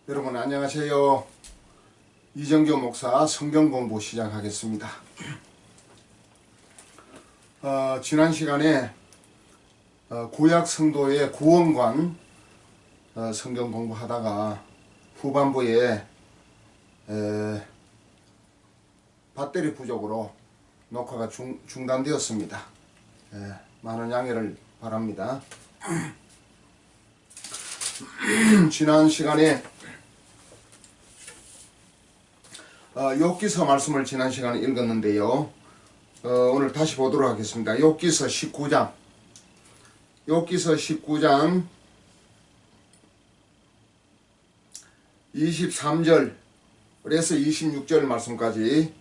여러분 안녕하세요. 이정교 목사 성경 공부 시작하겠습니다. 지난 시간에 구약 성도의 구원관 성경 공부하다가 후반부에 배터리 부족으로 녹화가 중단되었습니다. 많은 양해를 바랍니다. 지난 시간에 욥기서 말씀을 지난 시간에 읽었는데요. 오늘 다시 보도록 하겠습니다. 욥기서 19장 23절에서 26절 말씀까지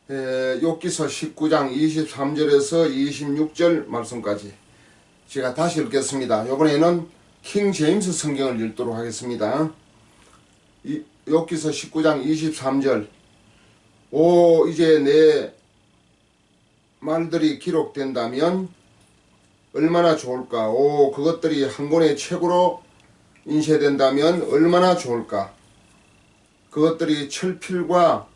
욥기서 19장 23절에서 26절 말씀까지 제가 다시 읽겠습니다. 이번에는 킹 제임스 성경을 읽도록 하겠습니다. 욥기서 19장 23절 오 이제 내 말들이 기록된다면 얼마나 좋을까. 오 그것들이 한 권의 책으로 인쇄된다면 얼마나 좋을까. 그것들이 철필과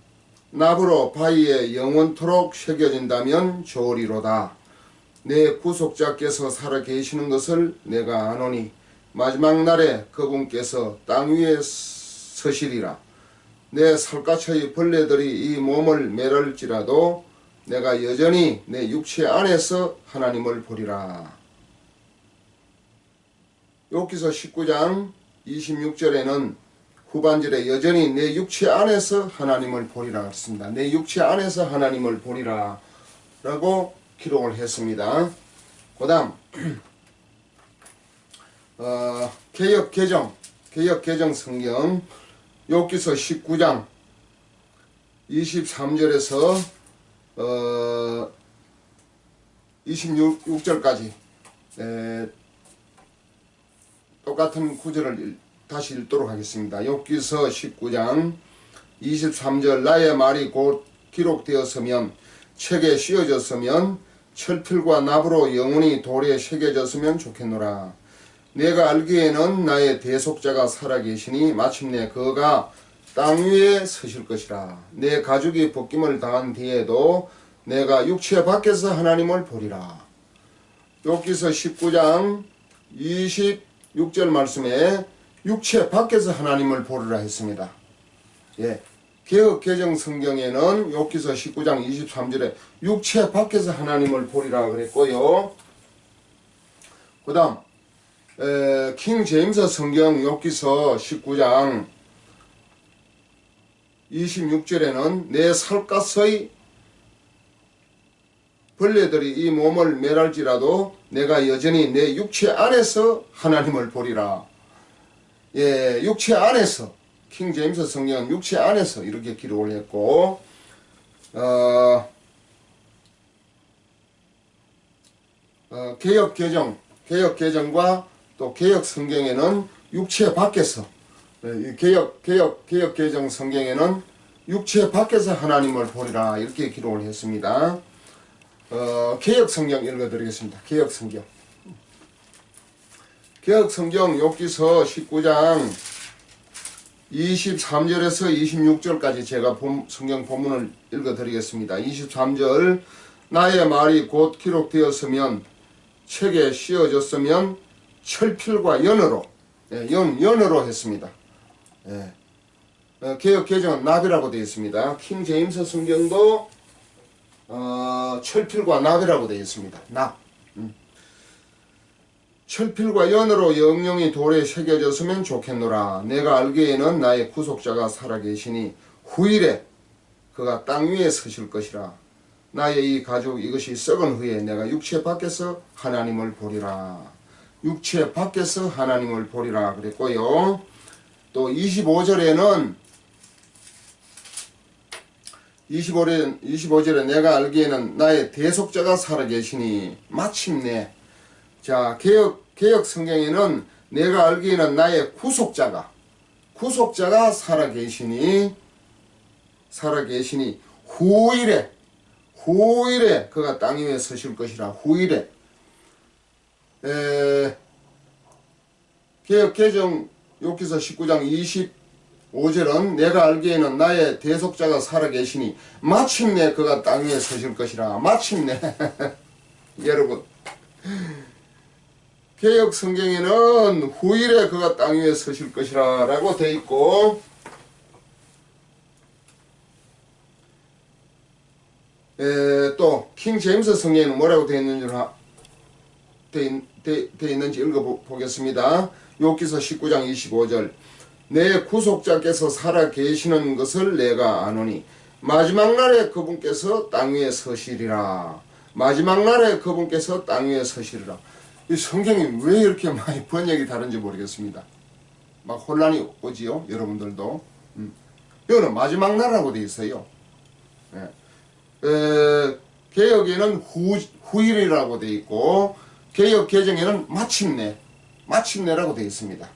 납으로 바위에 영원토록 새겨진다면 좋으리로다. 내 구속자께서 살아계시는 것을 내가 아노니 마지막 날에 그분께서 땅 위에 서시리라. 내 살갗의 벌레들이 이 몸을 매랄지라도 내가 여전히 내 육체 안에서 하나님을 보리라. 욥기서 19장 26절에는 후반절에 여전히 내 육체 안에서 하나님을 보리라 했습니다. 내 육체 안에서 하나님을 보리라 라고 기록을 했습니다. 그 다음 개역 개정 성경 욥기서 19장 23절에서 26절까지 똑같은 구절을 다시 읽도록 하겠습니다. 욥기서 19장 23절 나의 말이 곧 기록되었으면 책에 씌어졌으면 철필과 납으로 영원히 돌에 새겨졌으면 좋겠노라. 내가 알기에는 나의 대속자가 살아계시니 마침내 그가 땅 위에 서실 것이라. 내 가죽이 벗김을 당한 뒤에도 내가 육체 밖에서 하나님을 보리라. 욥기서 19장 26절 말씀에 육체 밖에서 하나님을 보리라 했습니다. 개역 개정 성경에는 욥기서 19장 23절에 육체 밖에서 하나님을 보리라 그랬고요. 그 다음 킹 제임스 성경 욥기서 19장 26절에는 내 살갗의 벌레들이 이 몸을 매랄지라도 내가 여전히 내 육체 안에서 하나님을 보리라. 육체 안에서 킹 제임스 성경은 육체 안에서 이렇게 기록을 했고 개역 개정과 또 개역 성경에는 육체 밖에서 개역 개정 성경에는 육체 밖에서 하나님을 보리라 이렇게 기록을 했습니다. 개역 성경 읽어드리겠습니다. 개역 성경 욥기서 19장 23절에서 26절까지 제가 성경 본문을 읽어드리겠습니다. 23절 나의 말이 곧 기록되었으면 책에 씌어졌으면 철필과 연으로 연으로 했습니다. 개역 개정은 납이라고 되어 있습니다. 킹 제임스 성경도 철필과 납이라고 되어 있습니다. 납. 철필과 연으로 영영이 돌에 새겨졌으면 좋겠노라. 내가 알기에는 나의 구속자가 살아계시니 후일에 그가 땅 위에 서실 것이라. 나의 이 가죽 이것이 썩은 후에 내가 육체 밖에서 하나님을 보리라. 육체 밖에서 하나님을 보리라 그랬고요. 또 25절에는 25절에 내가 알기에는 나의 대속자가 살아계시니 마침내 자 개역 성경에는 내가 알기에는 나의 구속자가 살아계시니 후일에 그가 땅 위에 서실 것이라. 후일에 개역 개정 욥기서 19장 25절은 내가 알기에는 나의 대속자가 살아계시니 마침내 그가 땅 위에 서실 것이라. 마침내. 여러분, 개역 성경에는 후일에 그가 땅 위에 서실 것이라 라고 되어 있고, 또 킹 제임스 성경에는 뭐라고 되어 있는지 읽어보겠습니다. 욥기서 19장 25절 내 구속자께서 살아계시는 것을 내가 아노니 마지막 날에 그분께서 땅 위에 서시리라. 마지막 날에 그분께서 땅 위에 서시리라. 이 성경이 왜 이렇게 많이 번역이 다른지 모르겠습니다. 막 혼란이 오지요, 여러분들도. 이거는 마지막 날이라고 되어 있어요. 개역에는 후일이라고 되어 있고, 개역 개정에는 마침내라고 되어 있습니다.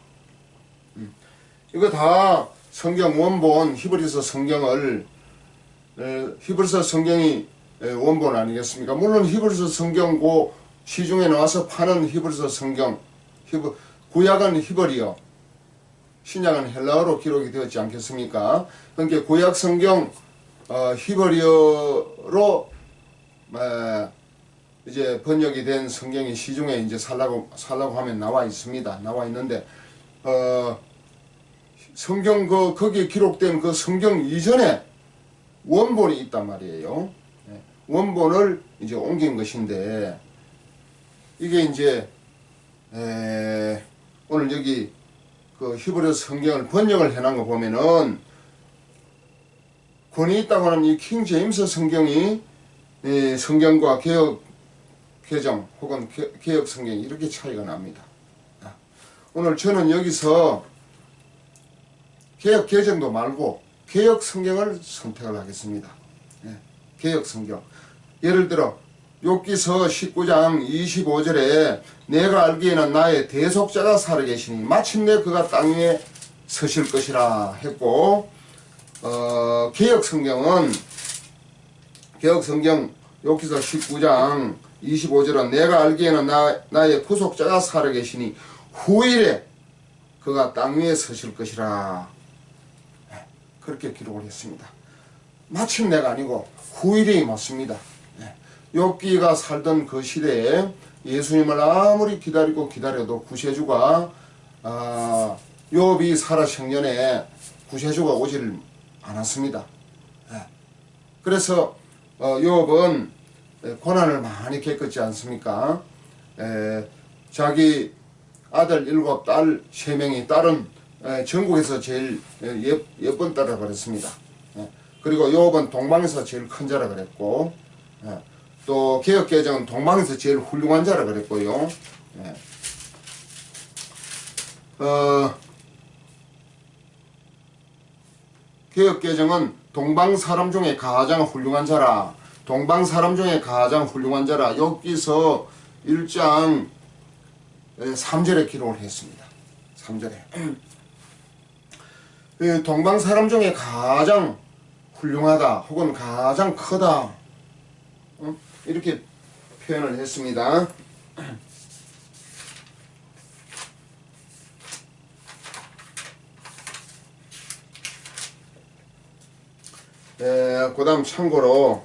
이거 다 성경 원본 히브리서 성경을 히브리서 성경이 원본 아니겠습니까? 물론 히브리서 성경 고 시중에 나와서 파는 히브리서 성경, 구약은 히브리어, 신약은 헬라어로 기록이 되었지 않겠습니까? 그러니까 구약 성경 히브리어로 이제 번역이 된 성경이 시중에 이제 살라고 하면 나와 있습니다. 나와 있는데 성경 거기에 기록된 그 성경 이전에 원본이 있단 말이에요. 원본을 이제 옮긴 것인데, 이게 이제 오늘 여기 그 히브리 성경을 번역을 해놓은 거 보면은 권위 있다고 하는 이 킹 제임스 성경이 성경과 개역 개정 혹은 개역 성경이 이렇게 차이가 납니다. 오늘 저는 여기서 개역 개정도 말고 개역 성경을 선택을 하겠습니다. 개역 성경. 예를 들어 욥기서 19장 25절에 내가 알기에는 나의 대속자가 살아계시니 마침내 그가 땅 위에 서실 것이라 했고, 개역 성경 욥기서 19장 25절은 내가 알기에는 나의 구속자가 살아계시니 후일에 그가 땅 위에 서실 것이라. 그렇게 기록을 했습니다. 마침내가 아니고 후일이 맞습니다. 욥기가 살던 그 시대에 예수님을 아무리 기다려도 구세주가 욥이 살아 생전에 구세주가 오지를 않았습니다. 그래서 욥은 고난을 많이 겪었지 않습니까? 자기 아들 7, 딸 3명이, 딸은 전국에서 제일 예쁜 딸이라 그랬습니다. 그리고 욥은 동방에서 제일 큰 자라 그랬고, 또 개역개정은 동방에서 제일 훌륭한 자라 그랬고요. 개역개정은 동방 사람 중에 가장 훌륭한 자라, 욥기서 1장 3절에 기록을 했습니다. 3절에 동방 사람 중에 가장 훌륭하다 혹은 가장 크다, 이렇게 표현을 했습니다. 그 다음 참고로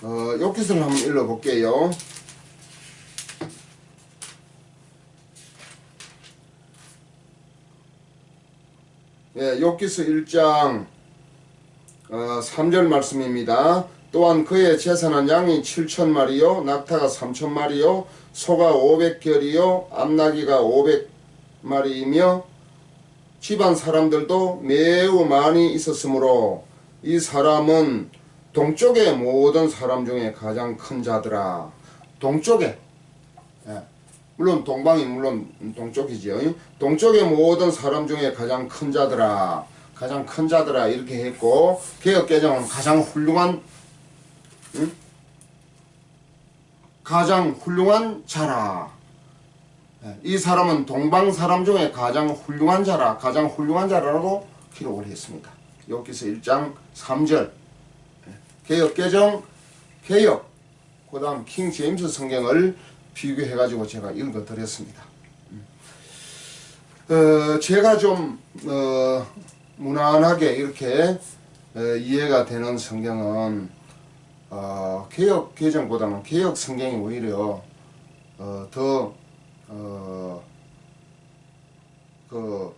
욥기서를 한번 읽어볼게요. 욥기서 1장 3절 말씀입니다. 또한 그의 재산은 양이 7,000마리요 낙타가 3,000마리요 소가 500결이요 암나귀가 500마리이며 집안 사람들도 매우 많이 있었으므로 이 사람은 동쪽의 모든 사람 중에 가장 큰 자더라. 동쪽에, 물론 동방이 물론 동쪽이지요. 동쪽의 모든 사람 중에 가장 큰 자더라. 이렇게 했고, 개역개정은 가장 훌륭한 자라. 이 사람은 동방 사람 중에 가장 훌륭한 자라고 기록을 했습니다. 욥기서 1장 3절. 개역, 그 다음 킹 제임스 성경을 비교해 가지고 제가 읽어 드렸습니다. 제가 좀 무난하게 이렇게 이해가 되는 성경은 개역 개정보다는 개역 성경이 오히려 더 그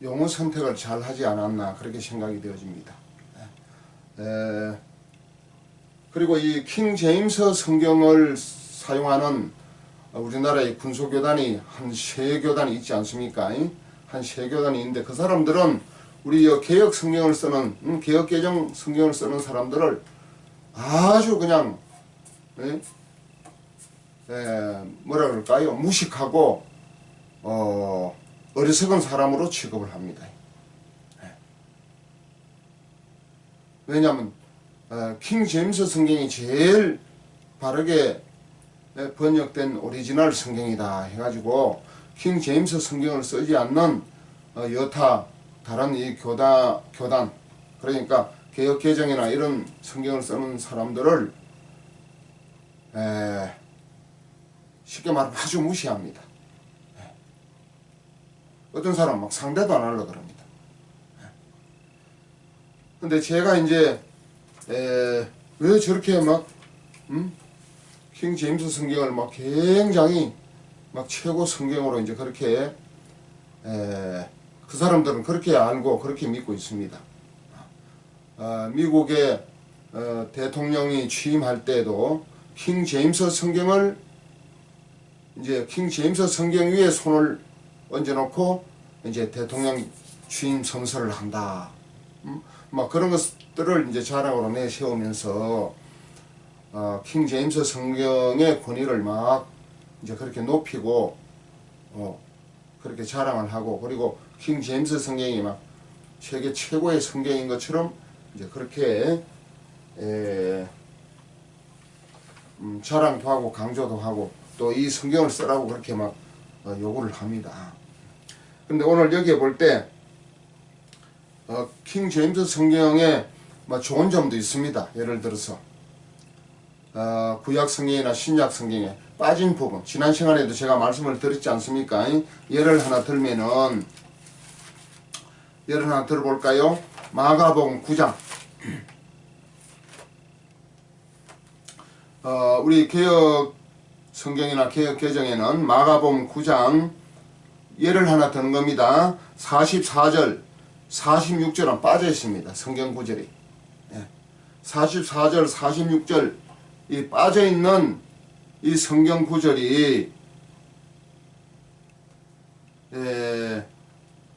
용어 선택을 잘 하지 않았나 그렇게 생각이 되어집니다. 그리고 이 킹 제임스 성경을 사용하는 우리나라의 군소교단이 한 3교단이 있지 않습니까? 한 3교단이 있는데 그 사람들은 우리 개역 성경을 쓰는 개역 개정 성경을 쓰는 사람들을 아주 그냥 뭐라 그럴까요? 무식하고 어리석은 사람으로 취급을 합니다. 왜냐하면 킹 제임스 성경이 제일 바르게 번역된 오리지널 성경이다 해가지고 킹 제임스 성경을 쓰지 않는 여타 다른 이 교단 그러니까 개역 개정이나 이런 성경을 쓰는 사람들을 쉽게 말하면 아주 무시합니다. 어떤 사람 막 상대도 안 하려고 그럽니다. 근데 제가 이제 왜 저렇게 막 킹 제임스 성경을 막 굉장히 막 최고 성경으로 이제 그렇게 그 사람들은 그렇게 알고 그렇게 믿고 있습니다. 미국의 대통령이 취임할 때도 킹 제임스 성경을 이제 킹 제임스 성경 위에 손을 얹어놓고 이제 대통령 취임 선서를 한다. 막 그런 것들을 이제 자랑으로 내세우면서 킹 제임스 성경의 권위를 막 이제 그렇게 높이고 그렇게 자랑을 하고 그리고 킹 제임스 성경이 막 세계 최고의 성경인 것처럼 이제 그렇게 자랑도 하고 강조도 하고 또 이 성경을 쓰라고 그렇게 막 요구를 합니다. 근데 오늘 여기에 볼 때 킹 제임스 성경에 좋은 점도 있습니다. 예를 들어서 구약 성경이나 신약 성경에 빠진 부분 지난 시간에도 제가 말씀을 드렸지 않습니까? 예를 하나 들어볼까요? 마가복음 9장 우리 개역 성경이나 개역 개정에는 마가복음 9장 예를 하나 드는 겁니다. 44절 46절은 빠져 있습니다. 성경 구절이 44절 46절 이 빠져 있는 이 성경 구절이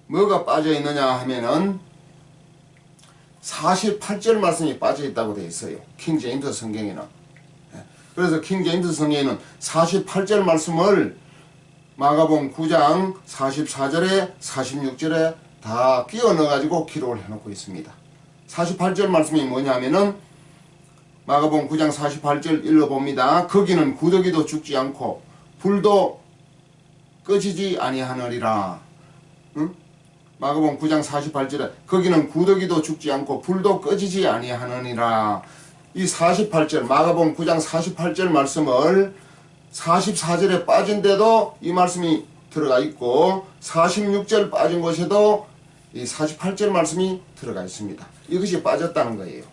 뭐가 빠져 있느냐 하면은 48절 말씀이 빠져 있다고 되어 있어요. 킹 제임스 성경에는. 그래서 킹 제임스 성경에는 48절 말씀을 마가복음 9장 44절에 46절에 다 끼워 넣어 가지고 기록을 해놓고 있습니다. 48절 말씀이 뭐냐면은 마가복음 9장 48절 읽어봅니다. 거기는 구더기도 죽지 않고 불도 꺼지지 아니하느니라. 응? 마가복음 9장 48절에 거기는 구더기도 죽지 않고 불도 꺼지지 아니하느니라. 이 48절 마가복음 9장 48절 말씀을 44절에 빠진데도 이 말씀이 들어가 있고 46절 빠진 곳에도 이 48절 말씀이 들어가 있습니다. 이것이 빠졌다는 거예요.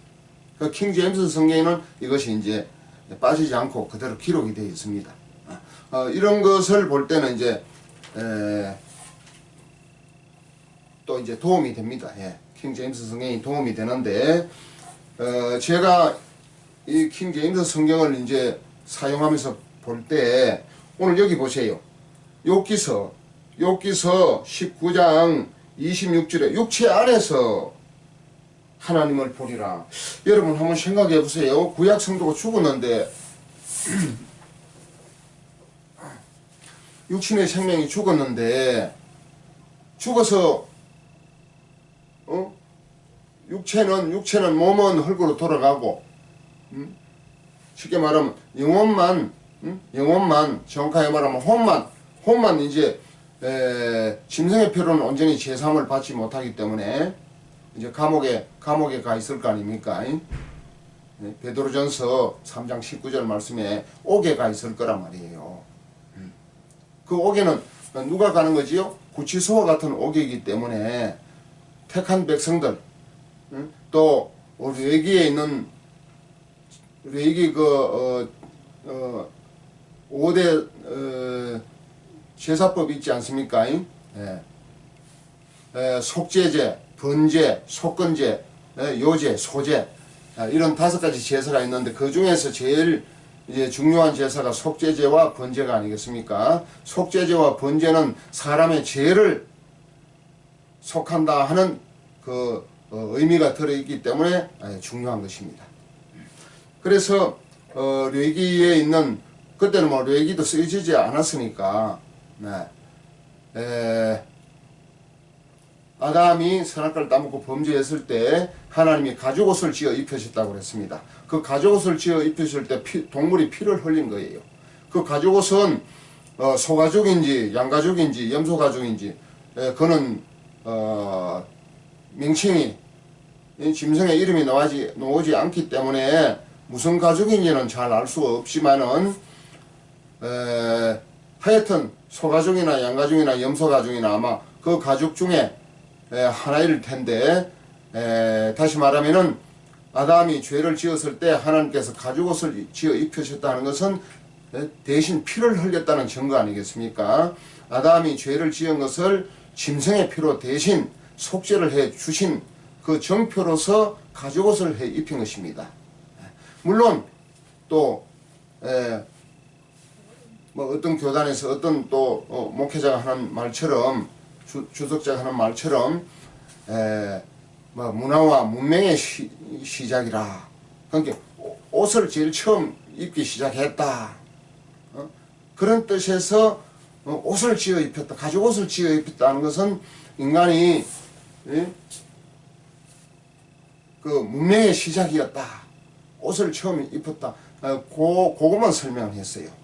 그 킹 제임스 성경에는 이것이 이제 빠지지 않고 그대로 기록이 되어 있습니다. 이런 것을 볼 때는 이제 또 이제 도움이 됩니다. 킹 제임스 성경이 도움이 되는데 제가 이 킹 제임스 성경을 이제 사용하면서 볼 때 오늘 여기 보세요. 욥기서 19장 26절에 육체 안에서 하나님을 보리라. 여러분 한번 생각해 보세요. 구약 성도가 죽었는데 육신의 생명이 죽었는데 죽어서 육체는 몸은 흙으로 돌아가고 쉽게 말하면 영혼만 정확하게 말하면 혼만 이제 짐승의 표로는 온전히 제사함을 받지 못하기 때문에 이제 감옥에 가 있을 거 아닙니까? 베드로전서 3장 19절 말씀에 옥에 가 있을 거란 말이에요. 그 옥에는 누가 가는 거지요? 구치소와 같은 옥이기 때문에 택한 백성들, 또 레위기에 있는 레위기 5대 제사법 있지 않습니까? 속죄제, 번제, 속건제, 요제, 소제, 이런 5가지 제사가 있는데 그 중에서 제일 이제 중요한 제사가 속죄제와 번제가 아니겠습니까? 속죄제와 번제는 사람의 죄를 속한다 하는 그 의미가 들어있기 때문에 중요한 것입니다. 그래서 레위기에 있는 그때는 뭐 레위기도 쓰여지지 않았으니까 아담이 선악과를 따먹고 범죄했을 때 하나님이 가죽옷을 지어 입혀주셨다고 그랬습니다. 그 가죽옷을 지어 입히실 때 동물이 피를 흘린 거예요. 그 가죽옷은 소가죽인지 양가죽인지 염소가죽인지 그는 명칭이 짐승의 이름이 나오지 않기 때문에 무슨 가죽인지는 잘 알 수 없지만은 하여튼 소가죽이나 양가죽이나 염소가죽이나 아마 그 가죽 중에 하나일 텐데 다시 말하면은 아담이 죄를 지었을 때 하나님께서 가죽옷을 지어 입히셨다는 것은 대신 피를 흘렸다는 증거 아니겠습니까? 아담이 죄를 지은 것을 짐승의 피로 대신 속죄를 해 주신 그 정표로서 가죽옷을 해 입힌 것입니다. 물론 또 뭐 어떤 교단에서 어떤 또 목회자가 하는 말처럼 주석자가 하는 말처럼 뭐 문화와 문명의 시작이라. 그러니까 옷을 제일 처음 입기 시작했다. 그런 뜻에서 옷을 지어 입혔다. 가죽옷을 지어 입혔다는 것은 인간이 그 문명의 시작이었다. 옷을 처음 입혔다. 그것만 설명을 했어요.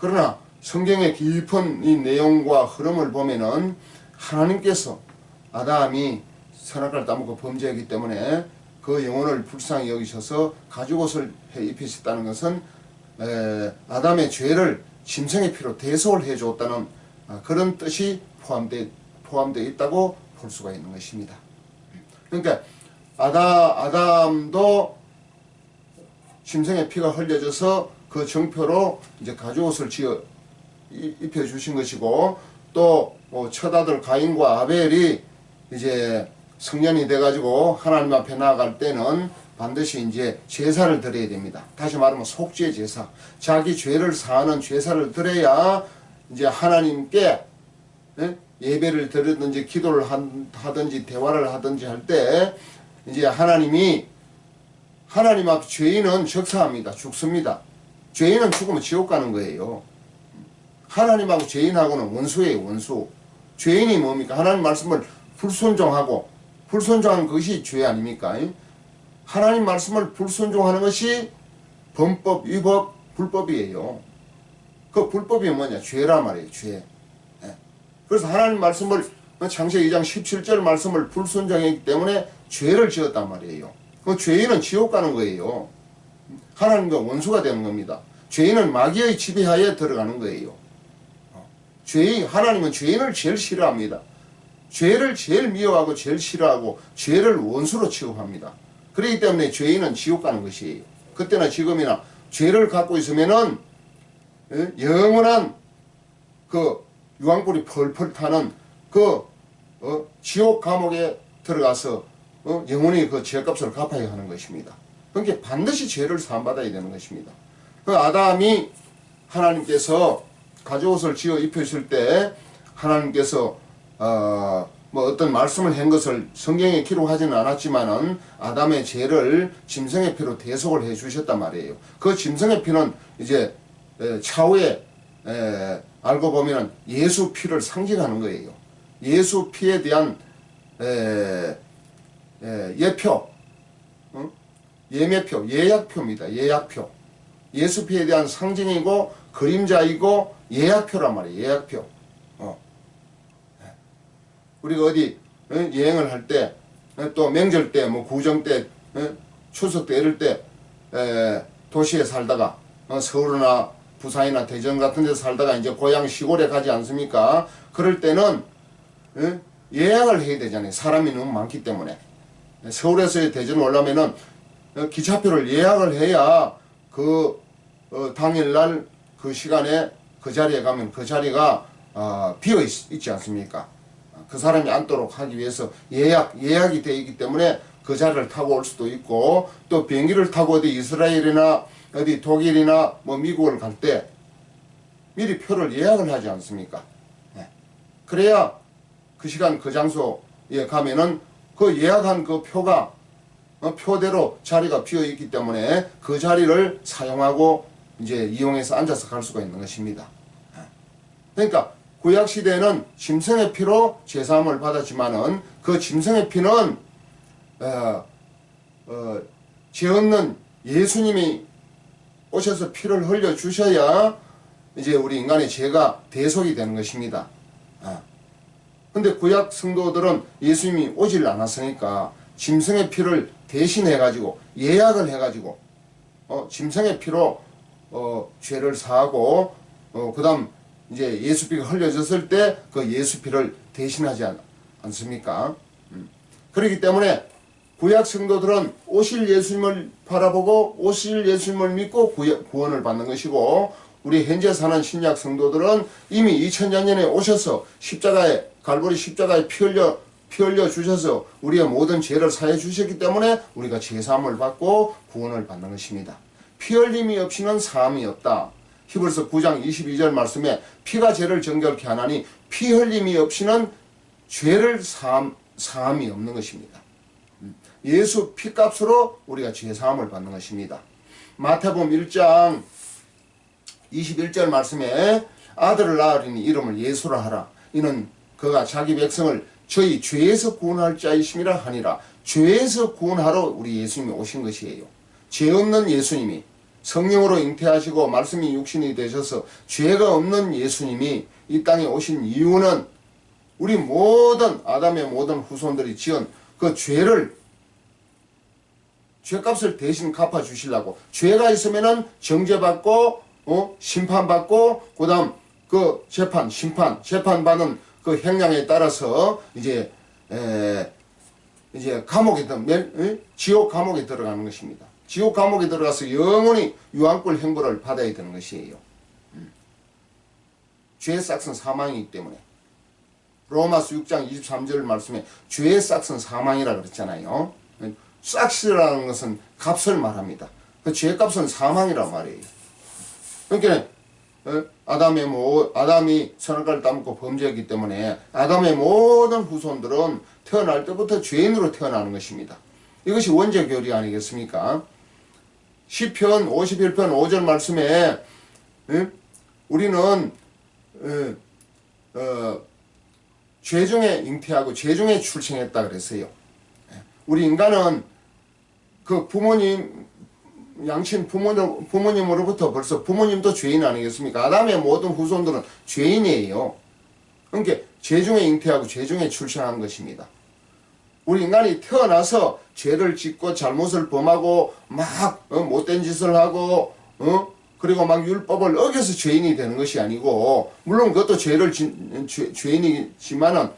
그러나 성경의 깊은 이 내용과 흐름을 보면은 하나님께서 아담이 선악과를 따먹고 범죄했기 때문에 그 영혼을 불쌍히 여기셔서 가죽옷을 해 입히셨다는 것은 아담의 죄를 짐승의 피로 대속을 해줬다는 그런 뜻이 포함되어 있다고 볼 수가 있는 것입니다. 그러니까 아담도 짐승의 피가 흘려져서 그 정표로 이제 가죽옷을 지어 입혀 주신 것이고, 또 첫 아들 가인과 아벨이 이제 성년이 돼가지고 하나님 앞에 나아갈 때는 반드시 이제 제사를 드려야 됩니다. 다시 말하면 속죄 제사, 자기 죄를 사하는 제사를 드려야 이제 하나님께 예배를 드리든지 기도를 하든지 대화를 하든지 할 때 이제 하나님이 하나님 앞 죄인은 적사합니다. 죽습니다. 죄인은 죽으면 지옥 가는 거예요. 하나님하고 죄인하고는 원수예요. 원수. 죄인이 뭡니까? 하나님 말씀을 불순종하고, 불순종하는 것이 죄 아닙니까? 하나님 말씀을 불순종하는 것이 범법, 위법, 불법이에요. 그 불법이 뭐냐? 죄란 말이에요. 죄. 그래서 하나님 말씀을 창세기 2장 17절 말씀을 불순종했기 때문에 죄를 지었단 말이에요. 그 죄인은 지옥 가는 거예요. 하나님과 원수가 되는 겁니다. 죄인은 마귀의 지배하에 들어가는 거예요. 하나님은 죄인을 제일 싫어합니다. 죄를 제일 미워하고 제일 싫어하고 죄를 원수로 취급합니다. 그렇기 때문에 죄인은 지옥 가는 것이에요. 그때나 지금이나 죄를 갖고 있으면은 영원한 그 유황불이 펄펄 타는 그 지옥 감옥에 들어가서 영원히 그 죄값을 갚아야 하는 것입니다. 그러니까 반드시 죄를 사함받아야 되는 것입니다. 그 아담이 하나님께서 가죽옷을 지어 입혔을 때 하나님께서 뭐 어떤 말씀을 한 것을 성경에 기록하지는 않았지만은 아담의 죄를 짐승의 피로 대속을 해 주셨단 말이에요. 그 짐승의 피는 이제 차후에 알고 보면 예수 피를 상징하는 거예요. 예수 피에 대한 예표, 예매표, 예약표입니다. 예약표. 예수 피에 대한 상징이고 그림자이고 예약표란 말이에요. 예약표. 우리가 어디 여행을 할 때, 또 명절 때, 뭐 구정 때, 추석 때 이럴 때 도시에 살다가 서울이나 부산이나 대전 같은 데 살다가 이제 고향 시골에 가지 않습니까? 그럴 때는 예약을 해야 되잖아요. 사람이 너무 많기 때문에. 서울에서 대전 오려면은 기차표를 예약을 해야 그 당일날 그 시간에 그 자리에 가면 그 자리가 비어 있지 않습니까? 그 사람이 앉도록 하기 위해서 예약이 되어 있기 때문에 그 자리를 타고 올 수도 있고, 또 비행기를 타고 어디 이스라엘이나 어디 독일이나 뭐 미국을 갈 때 미리 표를 예약을 하지 않습니까? 그래야 그 시간 그 장소에 가면은 그 예약한 그 표가 표대로 자리가 비어 있기 때문에 그 자리를 사용하고 이제 이용해서 앉아서 갈 수가 있는 것입니다. 그러니까 구약 시대에는 짐승의 피로 제사함을 받았지만은 그 짐승의 피는 죄 없는 예수님이 오셔서 피를 흘려 주셔야 이제 우리 인간의 죄가 대속이 되는 것입니다. 근데 구약 성도들은 예수님이 오질 않았으니까 짐승의 피를 대신해 가지고 예약을 해 가지고 짐승의 피로 죄를 사하고 그다음 이제 예수피가 흘려졌을 때 그 예수피를 대신하지 않습니까? 그렇기 때문에 구약 성도들은 오실 예수님을 바라보고 오실 예수님을 믿고 구원을 받는 것이고, 우리 현재 사는 신약 성도들은 이미 2000년 전에 오셔서 갈보리 십자가에 피 흘려 주셔서 우리의 모든 죄를 사해 주셨기 때문에 우리가 죄사함을 받고 구원을 받는 것입니다. 피 흘림이 없이는 사함이 없다. 히브리서 9장 22절 말씀에 피가 죄를 정결케 하나니 피 흘림이 없이는 죄를 사함이 없는 것입니다. 예수 피값으로 우리가 죄사함을 받는 것입니다. 마태복음 1장 21절 말씀에 아들을 낳으리니 이름을 예수라 하라. 이는 그가 자기 백성을 저희 죄에서 구원할 자이심이라 하니라. 죄에서 구원하러 우리 예수님이 오신 것이에요. 죄 없는 예수님이 성령으로 잉태하시고 말씀이 육신이 되셔서 죄가 없는 예수님이 이 땅에 오신 이유는 우리 모든 아담의 모든 후손들이 지은 그 죄값을 대신 갚아주시려고, 죄가 있으면은 정죄받고 심판받고 그다음 그 재판받는 그 형량에 따라서 이제 지옥 감옥에 들어가는 것입니다. 지옥 감옥에 들어가서 영원히 유황불 형벌을 받아야 되는 것이에요. 죄의 싹은 사망이기 때문에 로마서 6장 23절 말씀에 죄의 싹은 사망이라 그랬잖아요. 싹이라는 것은 값을 말합니다. 그 죄값은 사망이란 말이에요. 그러니까 아담이 선악과를 따먹고 범죄했기 때문에 아담의 모든 후손들은 태어날 때부터 죄인으로 태어나는 것입니다. 이것이 원죄 교리 아니겠습니까? 시편 51편 5절 말씀에 우리는 죄 중에 잉태하고 죄 중에 출생했다 그랬어요. 우리 인간은 그 양친 부모님으로부터 벌써 부모님도 죄인 아니겠습니까? 아담의 모든 후손들은 죄인이에요. 그러니까 죄 중에 잉태하고 죄 중에 출생한 것입니다. 우리 인간이 태어나서 죄를 짓고 잘못을 범하고 막 못된 짓을 하고 그리고 막 율법을 어겨서 죄인이 되는 것이 아니고, 물론 그것도 죄인이지만은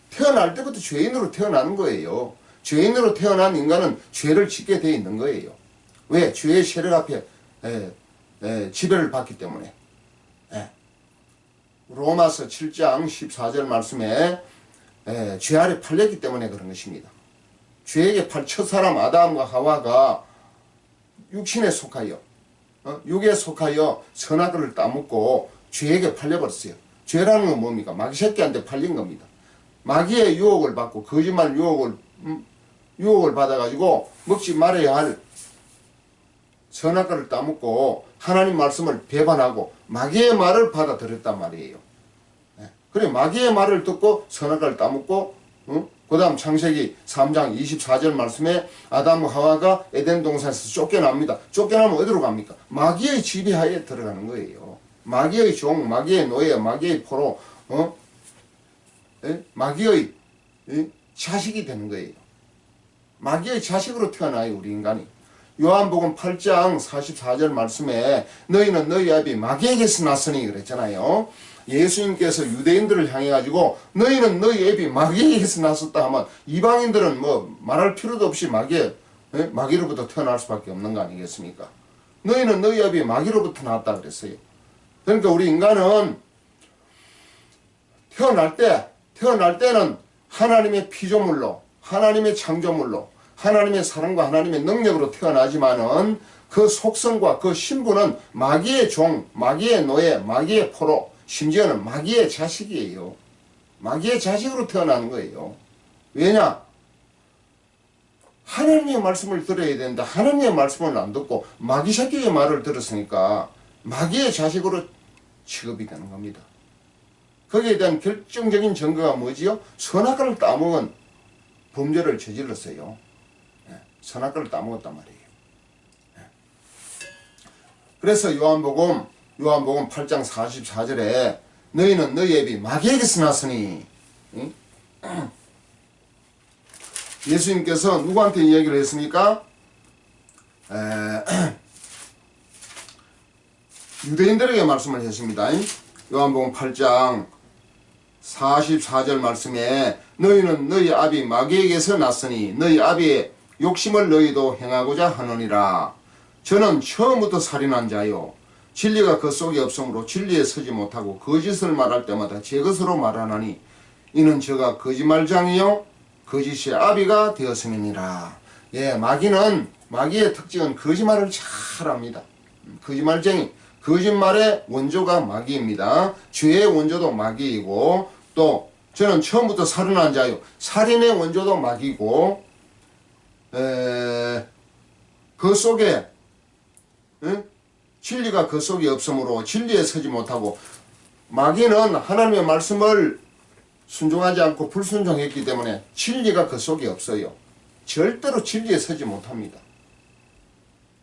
태어날 때부터 죄인으로 태어나는 거예요. 죄인으로 태어난 인간은 죄를 짓게 돼 있는 거예요. 왜? 죄의 세력 앞에 지배를 받기 때문에. 로마서 7장 14절 말씀에 죄 아래 팔렸기 때문에 그런 것입니다. 죄에게 첫 사람 아담과 하와가 육신에 속하여 육에 속하여 선악과를 따먹고 죄에게 팔려버렸어요. 죄라는 건 뭡니까? 마귀 새끼한테 팔린 겁니다. 마귀의 유혹을 받고 거짓말 유혹을 받아가지고 먹지 말아야 할 선악과를 따먹고 하나님 말씀을 배반하고 마귀의 말을 받아들였단 말이에요. 그래 마귀의 말을 듣고 선악과를 따먹고 그 다음 창세기 3장 24절 말씀에 아담과 하와가 에덴 동산에서 쫓겨납니다. 쫓겨나면 어디로 갑니까? 마귀의 지배하에 들어가는 거예요. 마귀의 종, 마귀의 노예, 마귀의 포로, 마귀의 자식이 되는 거예요. 마귀의 자식으로 태어나요, 우리 인간이. 요한복음 8장 44절 말씀에 너희는 너희 아비 마귀에게서 났으니 그랬잖아요. 예수님께서 유대인들을 향해 가지고 너희는 너희 애비 마귀에게서 났었다 하면 이방인들은 뭐 말할 필요도 없이 마귀로부터 태어날 수밖에 없는 거 아니겠습니까? 너희는 너희 아비 마귀로부터 나왔다 그랬어요. 그러니까 우리 인간은 태어날 때는 하나님의 피조물로, 하나님의 창조물로, 하나님의 사랑과 하나님의 능력으로 태어나지만은 그 속성과 그 신분은 마귀의 종, 마귀의 노예, 마귀의 포로, 심지어는 마귀의 자식이에요. 마귀의 자식으로 태어나는 거예요. 왜냐? 하나님의 말씀을 들어야 되는데 하나님의 말씀을 안 듣고 마귀 새끼의 말을 들었으니까 마귀의 자식으로 취급이 되는 겁니다. 거기에 대한 결정적인 증거가 뭐지요? 선악과를 따먹은 범죄를 저질렀어요. 선악과를 따먹었단 말이에요. 그래서 요한복음 8장 44절에 너희는 너희 애비 마귀에게서 났으니, 예수님께서 누구한테 이야기를 했습니까? 유대인들에게 말씀을 했습니다. 요한복음 8장 44절 말씀에 너희는 너희 아비 마귀에게서 났으니 너희 아비의 욕심을 너희도 행하고자 하느니라. 저는 처음부터 살인한 자요 진리가 그 속에 없으므로 진리에 서지 못하고 거짓을 말할 때마다 제 것으로 말하나니 이는 저가 거짓말장이요 거짓의 아비가 되었음이니라. 예, 마귀의 특징은 거짓말을 잘합니다. 거짓말쟁이, 거짓말의 원조가 마귀입니다. 죄의 원조도 마귀이고 또 저는 처음부터 살인한 자요 살인의 원조도 마귀고 그 속에 진리가 그 속에 없으므로 진리에 서지 못하고 마귀는 하나님의 말씀을 순종하지 않고 불순종했기 때문에 진리가 그 속에 없어요. 절대로 진리에 서지 못합니다.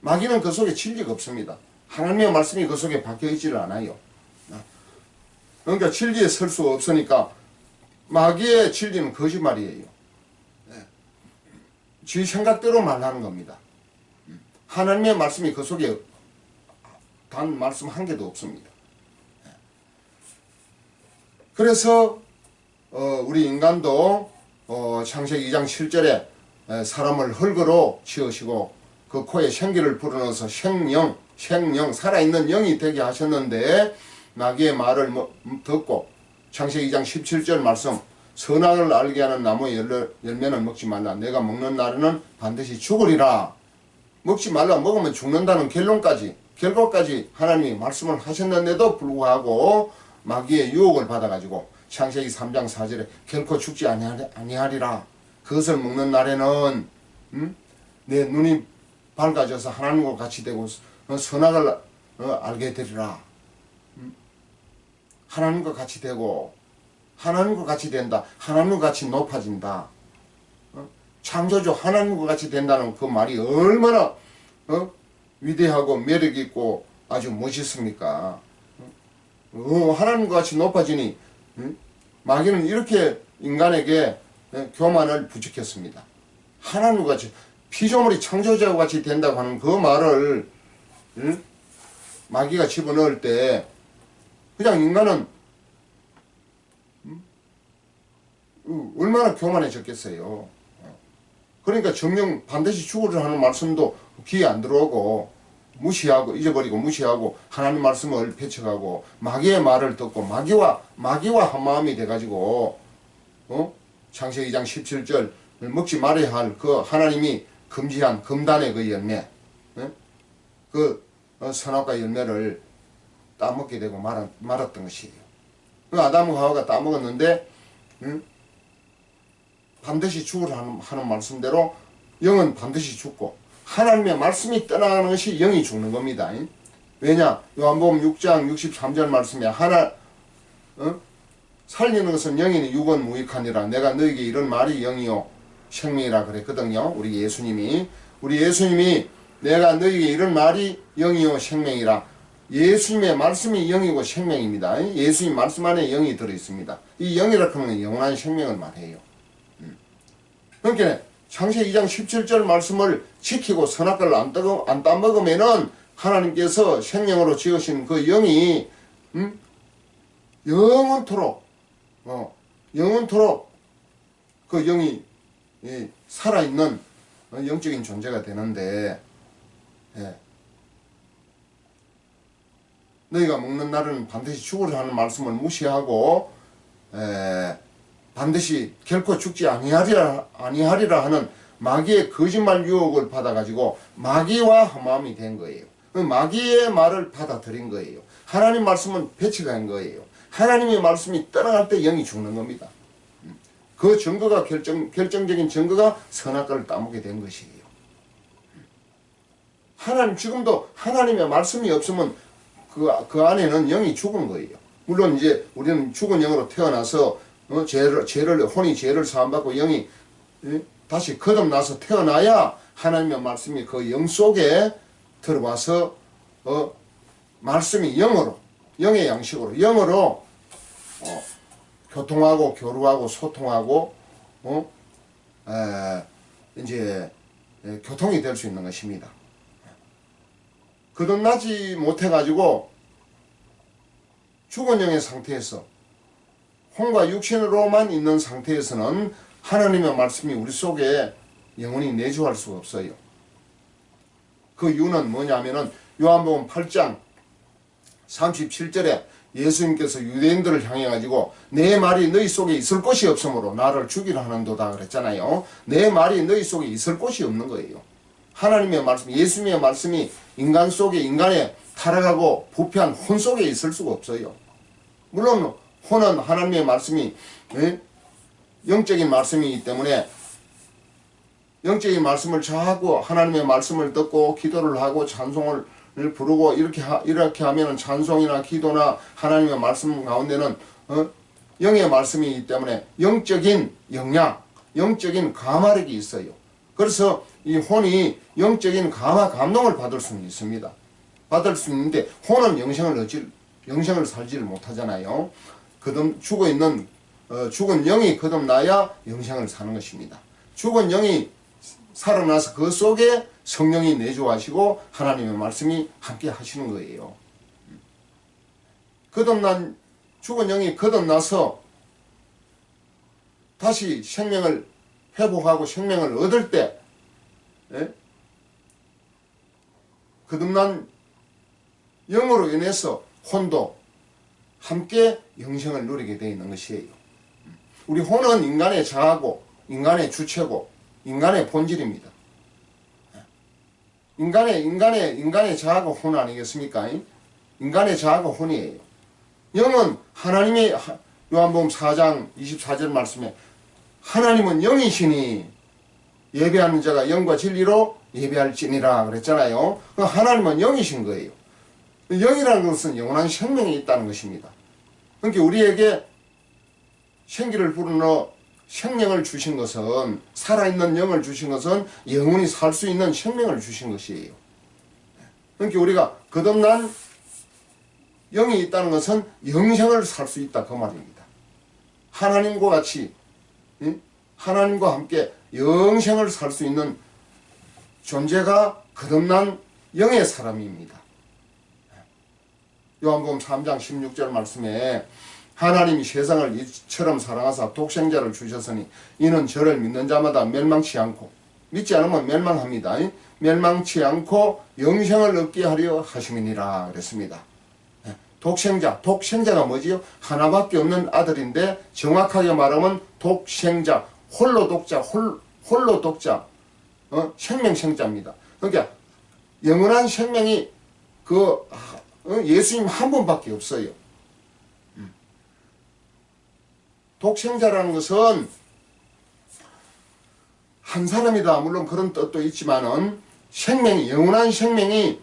마귀는 그 속에 진리가 없습니다. 하나님의 말씀이 그 속에 박혀있지를 않아요. 그러니까 진리에 설 수가 없으니까 마귀의 진리는 거짓말이에요. 지 생각대로 말하는 겁니다. 하나님의 말씀이 그 속에 단 말씀 한 개도 없습니다. 그래서 우리 인간도 창세기 2장 7절에 사람을 흙으로 지으시고 그 코에 생기를 불어넣어서 생명 살아있는 영이 되게 하셨는데 마귀의 말을 듣고 창세기 2장 17절 말씀 선악을 알게 하는 나무의 열매는 먹지 말라. 내가 먹는 날에는 반드시 죽으리라. 먹지 말라. 먹으면 죽는다는 결과까지 하나님이 말씀을 하셨는데도 불구하고 마귀의 유혹을 받아가지고 창세기 3장 4절에 결코 죽지 아니하리라. 그것을 먹는 날에는 내 눈이 밝아져서 하나님과 같이 되고 선악을 알게 되리라. 하나님과 같이 되고 하나님과 같이 된다. 하나님과 같이 높아진다. 창조주 하나님과 같이 된다는 그 말이 얼마나 위대하고 매력있고 아주 멋있습니까? 하나님과 같이 높아지니 마귀는 이렇게 인간에게 교만을 부추겼습니다. 하나님과 같이 피조물이 창조자와 같이 된다고 하는 그 말을 마귀가 집어넣을 때 그냥 인간은 얼마나 교만해졌겠어요. 그러니까 정령 반드시 죽으리라 하는 말씀도 귀에 안 들어오고 무시하고 잊어버리고 무시하고 하나님 말씀을 배척하고 마귀의 말을 듣고 마귀와 한마음이 돼가지고 창세기 2장 17절 먹지 말아야 할 그 하나님이 금지한 금단의 그 열매 그 선악과 열매를 따먹게 되고 말았던 것이에요. 그 아담과 하와가 따먹었는데 반드시 죽으라 하는 말씀대로 영은 반드시 죽고 하나님의 말씀이 떠나가는 것이 영이 죽는 겁니다. 왜냐? 요한복음 6장 63절 말씀에 살리는 것은 영이니 육은 무익하니라. 내가 너에게 이런 말이 영이요 생명이라 그랬거든요. 우리 예수님이 내가 너에게 이런 말이 영이요 생명이라. 예수님의 말씀이 영이고 생명입니다. 예수님 말씀 안에 영이 들어있습니다. 이 영이라고 하는 영원한 생명을 말해요. 그러니까 창세기 2장 17절 말씀을 지키고 선악과를 안 따먹으면은 하나님께서 생명으로 지으신 그 영이 영원토록 그 영이 살아있는 영적인 존재가 되는데, 너희가 먹는 날은 반드시 죽으리라 하는 말씀을 무시하고 반드시 결코 죽지 아니하리라 하는 마귀의 거짓말 유혹을 받아가지고 마귀와 한마음이 된 거예요. 마귀의 말을 받아들인 거예요. 하나님 말씀은 배치가 된 거예요. 하나님의 말씀이 떠나갈 때 영이 죽는 겁니다. 그 증거가 결정적인 증거가 선악과를 따먹게 된 것이에요. 지금도 하나님의 말씀이 없으면 그 안에는 영이 죽은 거예요. 물론 이제 우리는 죽은 영으로 태어나서 혼이 죄를 사함받고 영이 다시 거듭나서 태어나야 하나님의 말씀이 그 영 속에 들어와서 말씀이 영의 양식으로 영으로 교통하고 교류하고 소통하고 이제 교통이 될 수 있는 것입니다. 거듭나지 못해가지고 죽은 영의 상태에서 혼과 육신으로만 있는 상태에서는 하나님의 말씀이 우리 속에 영원히 내주할 수가 없어요. 그 이유는 뭐냐면은 요한복음 8장 37절에 예수님께서 유대인들을 향해 가지고 내 말이 너희 속에 있을 곳이 없으므로 나를 죽이려 하는도다 그랬잖아요. 내 말이 너희 속에 있을 곳이 없는 거예요. 하나님의 말씀, 예수님의 말씀이 인간 속에, 인간의 타락하고 부패한 혼 속에 있을 수가 없어요. 물론 혼은 하나님의 말씀이 영적인 말씀이기 때문에 영적인 말씀을 자하고 하나님의 말씀을 듣고 기도를 하고 찬송을 부르고 이렇게 하면은 찬송이나 기도나 하나님의 말씀 가운데는 영의 말씀이기 때문에 영적인 영향, 영적인 감화력이 있어요. 그래서 이 혼이 영적인 감화 감동을 받을 수는 있습니다. 받을 수 있는데 혼은 영생을 살지를 못하잖아요. 죽은 영이 거듭나야 영생을 사는 것입니다. 죽은 영이 살아나서 그 속에 성령이 내주하시고 하나님의 말씀이 함께 하시는 거예요. 죽은 영이 거듭나서 다시 생명을 회복하고 생명을 얻을 때 거듭난 영으로 인해서 혼도 함께 영생을 누리게 되어 있는 것이에요. 우리 혼은 인간의 자아고 인간의 주체고 인간의 본질입니다. 인간의 자아가 혼 아니겠습니까? 인간의 자아가 혼이에요. 영은 하나님의 요한복음 4장 24절 말씀에 하나님은 영이시니 예배하는 자가 영과 진리로 예배할지니라 그랬잖아요. 하나님은 영이신 거예요. 영이라는 것은 영원한 생명이 있다는 것입니다. 그러니까 우리에게 생기를 불어넣어 생명을 주신 것은, 살아있는 영을 주신 것은 영원히 살 수 있는 생명을 주신 것이에요. 그러니까 우리가 거듭난 영이 있다는 것은 영생을 살 수 있다 그 말입니다. 하나님과 같이 하나님과 함께 영생을 살 수 있는 존재가 거듭난 영의 사람입니다. 요한복음 3장 16절 말씀에 하나님이 세상을 이처럼 사랑하사 독생자를 주셨으니 이는 저를 믿는 자마다 멸망치 않고, 믿지 않으면 멸망합니다. 멸망치 않고 영생을 얻게 하려 하심이니라 그랬습니다. 독생자가 뭐지요? 하나밖에 없는 아들인데 정확하게 말하면 독생자, 홀로 독자, 생명생자입니다. 그러니까 영원한 생명이 예수님 한 분밖에 없어요. 독생자라는 것은 한 사람이다. 물론 그런 뜻도 있지만은 영원한 생명이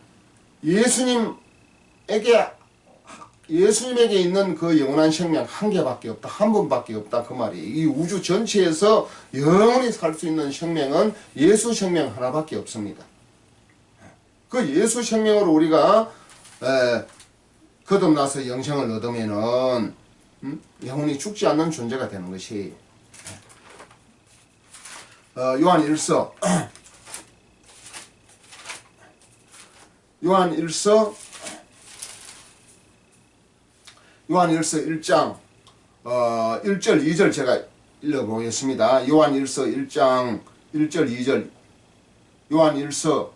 예수님에게 있는 그 영원한 생명 한 개밖에 없다. 한 분밖에 없다. 그 말이에요. 이 우주 전체에서 영원히 살 수 있는 생명은 예수 생명 하나밖에 없습니다. 그 예수 생명으로 우리가 거듭나서 영생을 얻으면은 영원히 죽지 않는 존재가 되는 것이 요한 1서 요한 1서 1장 1절 2절 제가 읽어보겠습니다. 요한 1서 1장 1절 2절 요한 1서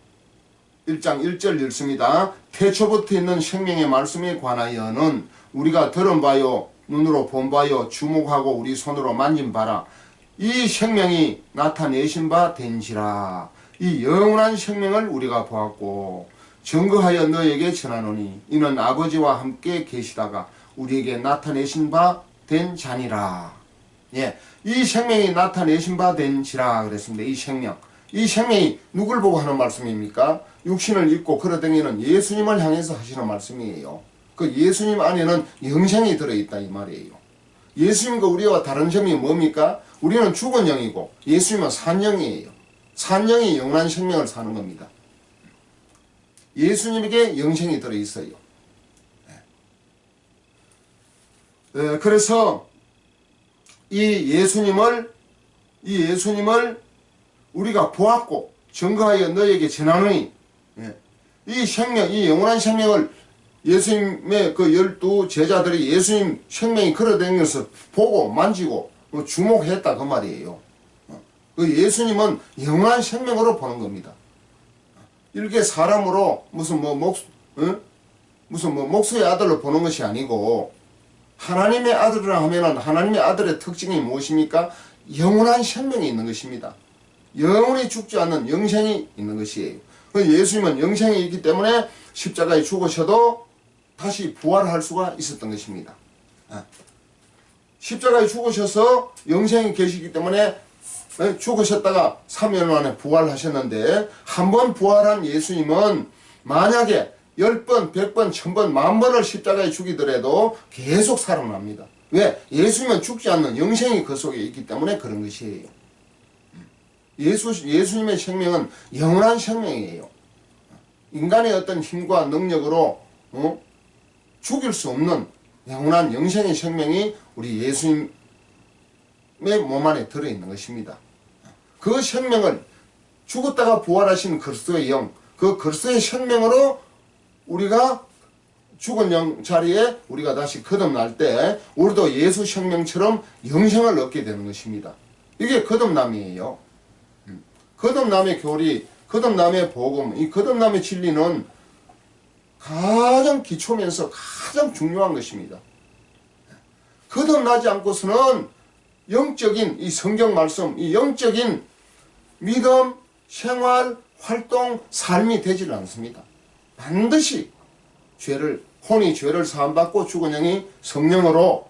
1장 1절 읽습니다. 태초부터 있는 생명의 말씀에 관하여는 우리가 들은 바요 눈으로 본 바요 주목하고 우리 손으로 만진 바라 이 생명이 나타내신 바 된지라. 이 영원한 생명을 우리가 보았고 증거하여 너에게 전하노니 이는 아버지와 함께 계시다가 우리에게 나타내신 바 된 자니라. 예, 이 생명이 나타내신 바 된지라 그랬습니다. 이 생명이 누굴 보고 하는 말씀입니까? 육신을 입고 걸어다니는 예수님을 향해서 하시는 말씀이에요. 그 예수님 안에는 영생이 들어있다 이 말이에요. 예수님과 우리와 다른 점이 뭡니까? 우리는 죽은 영이고 예수님은 산 영이에요. 산 영이 영원한 생명을 사는 겁니다. 예수님에게 영생이 들어있어요. 그래서 이 예수님을 우리가 보았고 증거하여 너에게 전하노니 이 생명, 이 영원한 생명을 예수님의 그 12 제자들이 예수님 생명이 걸어다니면서 보고 만지고 주목했다 그 말이에요. 그 예수님은 영원한 생명으로 보는 겁니다. 이렇게 사람으로 무슨 목수의 아들로 보는 것이 아니고 하나님의 아들이라 하면은 하나님의 아들의 특징이 무엇입니까? 영원한 생명이 있는 것입니다. 영원히 죽지 않는 영생이 있는 것이에요. 예수님은 영생이 있기 때문에 십자가에 죽으셔도 다시 부활할 수가 있었던 것입니다. 십자가에 죽으셔서 영생이 계시기 때문에 죽으셨다가 3년 만에 부활하셨는데 한 번 부활한 예수님은 만약에 10번, 100번, 1000번, 10,000번을 십자가에 죽이더라도 계속 살아납니다. 왜? 예수님은 죽지 않는 영생이 그 속에 있기 때문에 그런 것이에요. 예수님의 생명은 영원한 생명이에요. 인간의 어떤 힘과 능력으로 죽일 수 없는 영원한 영생의 생명이 우리 예수님의 몸 안에 들어있는 것입니다. 그 생명을 죽었다가 부활하신 그리스도의 영, 그 그리스도의 생명으로 우리가 죽은 영 자리에 우리가 다시 거듭날 때 우리도 예수 생명처럼 영생을 얻게 되는 것입니다. 이게 거듭남이에요. 거듭남의 교리, 거듭남의 복음, 이 거듭남의 진리는 가장 기초면서 가장 중요한 것입니다. 거듭나지 않고서는 영적인 이 성경 말씀, 이 영적인 믿음, 생활, 활동, 삶이 되질 않습니다. 반드시 혼이 죄를 사함받고 죽은 영이 성령으로,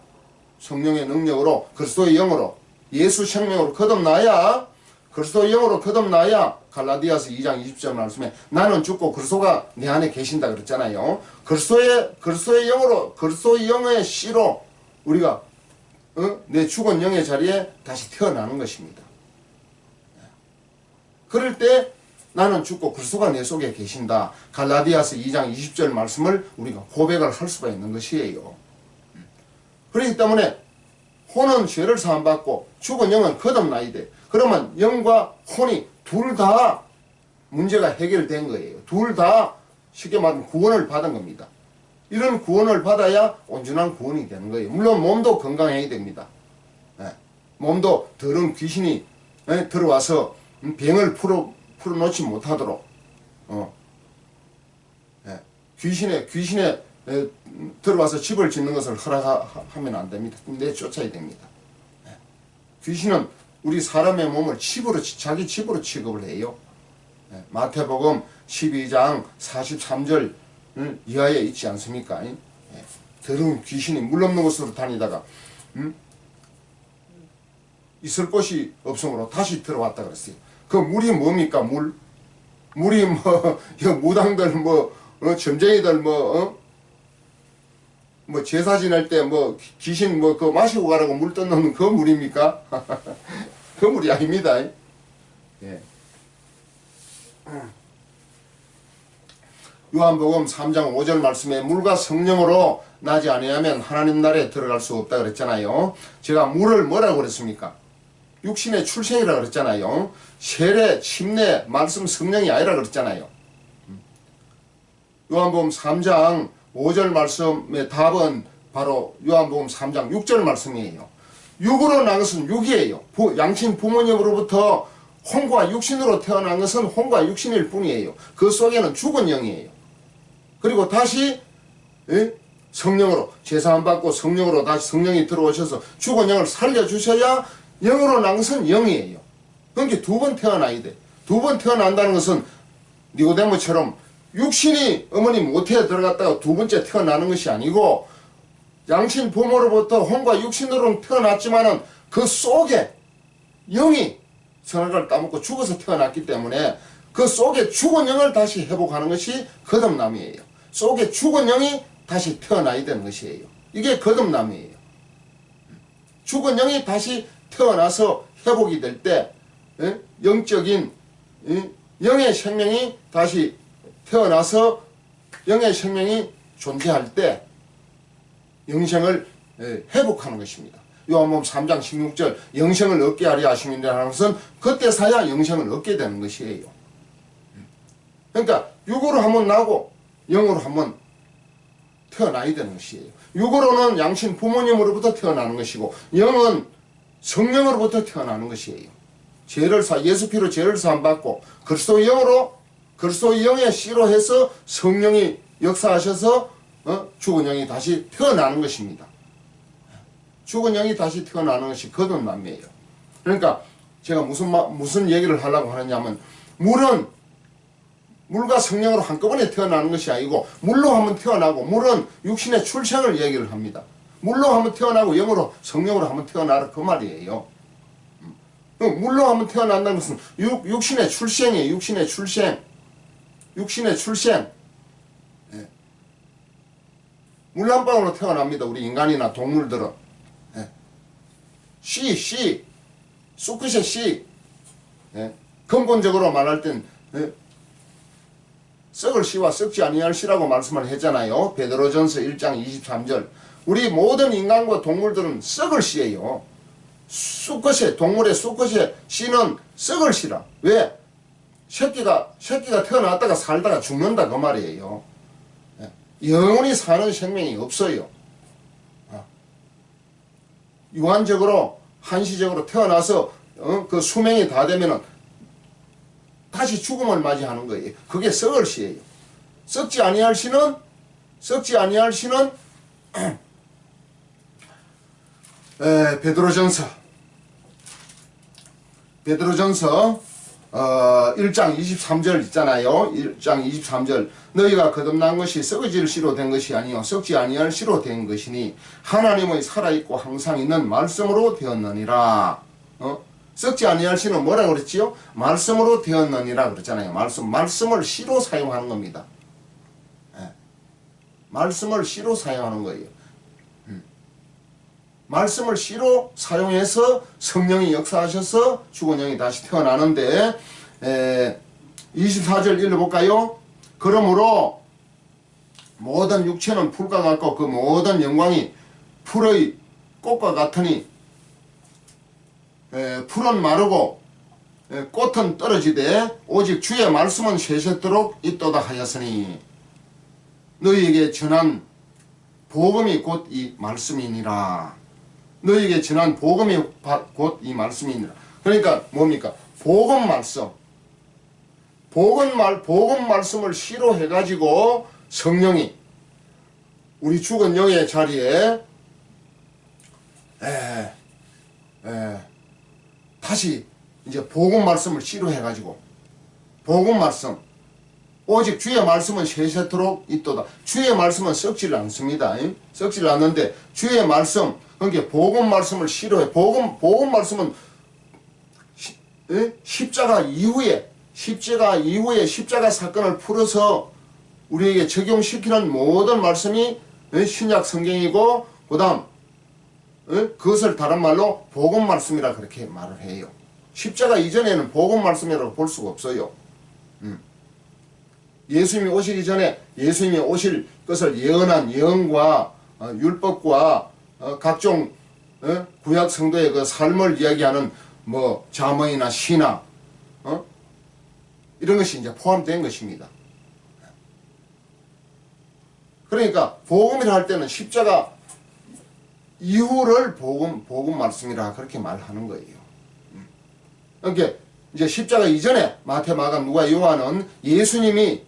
성령의 능력으로, 그리스도의 영으로, 예수 생명으로 거듭나야, 그리스도의 영으로 거듭나야 갈라디아서 2장 20절 말씀에 나는 죽고 그리스도가 내 안에 계신다 그랬잖아요. 그리스도의 영으로, 그리스도의 영의 씨로 우리가 내 죽은 영의 자리에 다시 태어나는 것입니다. 그럴 때 나는 죽고 그리스도가 내 속에 계신다. 갈라디아서 2장 20절 말씀을 우리가 고백을 할 수가 있는 것이에요. 그렇기 때문에 혼은 죄를 사함받고 죽은 영은 거듭나야 돼. 그러면 영과 혼이 둘 다 문제가 해결된 거예요. 둘 다 쉽게 말하면 구원을 받은 겁니다. 이런 구원을 받아야 온전한 구원이 되는 거예요. 물론 몸도 건강해야 됩니다. 몸도 더러운 귀신이 들어와서 병을 풀어놓지 못하도록 귀신에 들어와서 집을 짓는 것을 허락하면 안 됩니다. 내쫓아야 됩니다. 귀신은 우리 사람의 몸을 자기 집으로 취급을 해요. 마태복음 12장 43절 이하에 있지 않습니까? 더러운 귀신이 물 없는 곳으로 다니다가 있을 곳이 없으므로 다시 들어왔다 그랬어요. 그 물이 뭡니까? 물이 무당들 점쟁이들 제사 지낼 때 귀신 그거 마시고 가라고 물 떠놓는 그 물입니까? 그 물이 아닙니다. 예. 요한복음 3장 5절 말씀에 물과 성령으로 나지 아니하면 하나님 나라에 들어갈 수 없다 그랬잖아요. 제가 물을 뭐라고 그랬습니까? 육신의 출생이라 그랬잖아요. 세례, 침례, 말씀, 성령이 아니라 그랬잖아요. 요한복음 3장 5절 말씀의 답은 바로 요한복음 3장 6절 말씀이에요. 육으로 난 것은 육이에요. 양친 부모님으로부터 혼과 육신으로 태어난 것은 혼과 육신일 뿐이에요. 그 속에는 죽은 영이에요. 그리고 다시 성령으로 제사함 받고 성령으로 다시 성령이 들어오셔서 죽은 영을 살려주셔야 영으로 난 것은 영이에요. 그러니까 두 번 태어나야 돼. 두 번 태어난다는 것은 니고데모처럼 육신이 어머니 모태에 들어갔다가 두 번째 태어나는 것이 아니고 양친 부모로부터 혼과 육신으로 태어났지만은 그 속에 영이 선악을 따먹고 죽어서 태어났기 때문에 그 속에 죽은 영을 다시 회복하는 것이 거듭남이에요. 속에 죽은 영이 다시 태어나야 되는 것이에요. 이게 거듭남이에요. 죽은 영이 다시 태어나서 회복이 될 때 영적인 영의 생명이 다시 태어나서 영의 생명이 존재할 때 영생을 회복하는 것입니다. 요한복음 3장 16절 영생을 얻게 하려 하심이라 하는 것은 그때서야 영생을 얻게 되는 것이에요. 그러니까 육으로 한번 나고 영으로 한번 태어나야 되는 것이에요. 육으로는 양친 부모님으로부터 태어나는 것이고 영은 성령으로부터 태어나는 것이에요. 예수 피로 죄를 사함 받고 그리스도의 영으로 그리스도의 영의 씨로 해서 성령이 역사하셔서 죽은 영이 다시 태어나는 것입니다. 죽은 영이 다시 태어나는 것이 거듭남이에요. 그러니까 제가 무슨 얘기를 하려고 하느냐면 물은 물과 성령으로 한꺼번에 태어나는 것이 아니고 물로 한번 태어나고 물은 육신의 출생을 얘기를 합니다. 물로 한번 태어나고 영으로 성령으로 한번 태어나라 그 말이에요. 물로 한번 태어난다는 것은 육신의 출생이에요. 육신의 출생. 육신의 출생. 예. 물 한 방울로 태어납니다. 우리 인간이나 동물들은. 예. 씨. 수컷의 씨. 예. 근본적으로 말할 땐 썩을 씨와 썩지 아니할 씨라고 말씀을 했잖아요. 베드로전서 1장 23절. 우리 모든 인간과 동물들은 썩을 씨예요. 동물의 수컷의 씨는 썩을 씨라. 왜? 새끼가 태어났다가 살다가 죽는다 그 말이에요. 영원히 사는 생명이 없어요. 유한적으로 한시적으로 태어나서 그 수명이 다 되면은 다시 죽음을 맞이하는 거예요. 그게 썩을 씨예요. 썩지 아니할 씨는 베드로전서 1장 23절 있잖아요. 1장 23절 너희가 거듭난 것이 썩어질 씨로 된 것이 아니요 썩지 아니할 씨로 된 것이니 하나님의 살아있고 항상 있는 말씀으로 되었느니라. 썩지 아니할 씨는 뭐라 그랬지요? 말씀으로 되었느니라 그랬잖아요. 말씀을 씨로 사용하는 겁니다. 말씀을 씨로 사용하는 거예요. 말씀을 씨로 사용해서 성령이 역사하셔서 죽은 영이 다시 태어나는데 24절 읽어볼까요? 그러므로 모든 육체는 풀과 같고 그 모든 영광이 풀의 꽃과 같으니 풀은 마르고 꽃은 떨어지되 오직 주의 말씀은 세세토록 있도다 하였으니 너희에게 전한 복음이 곧 이 말씀이니라. 너희에게 전한 복음이 곧 이 말씀이니라. 그러니까 뭡니까? 복음 말씀을 씨로 해가지고 성령이 우리 죽은 영의 자리에 다시 이제 복음 말씀을 씨로 해가지고 복음 말씀 오직 주의 말씀은 세세토록 있도다. 주의 말씀은 썩질 않습니다. 썩질 않는데 주의 말씀 그러니까 복음 말씀을 씨로 해. 복음 말씀은 십자가 이후에 십자가 사건을 풀어서 우리에게 적용시키는 모든 말씀이 신약 성경이고 그 다음 그것을 다른 말로 복음 말씀이라 그렇게 말을 해요. 십자가 이전에는 복음 말씀이라고 볼 수가 없어요. 예수님이 오시기 전에 예수님이 오실 것을 예언한 예언과 율법과 각종 구약 성도의 그 삶을 이야기하는 뭐 잠언이나 시나 이런 것이 이제 포함된 것입니다. 그러니까 복음이라 할 때는 십자가 이후를 복음 말씀이라 그렇게 말하는 거예요. 그러니까 이제 십자가 이전에 마태, 마가, 누가, 요한은 예수님이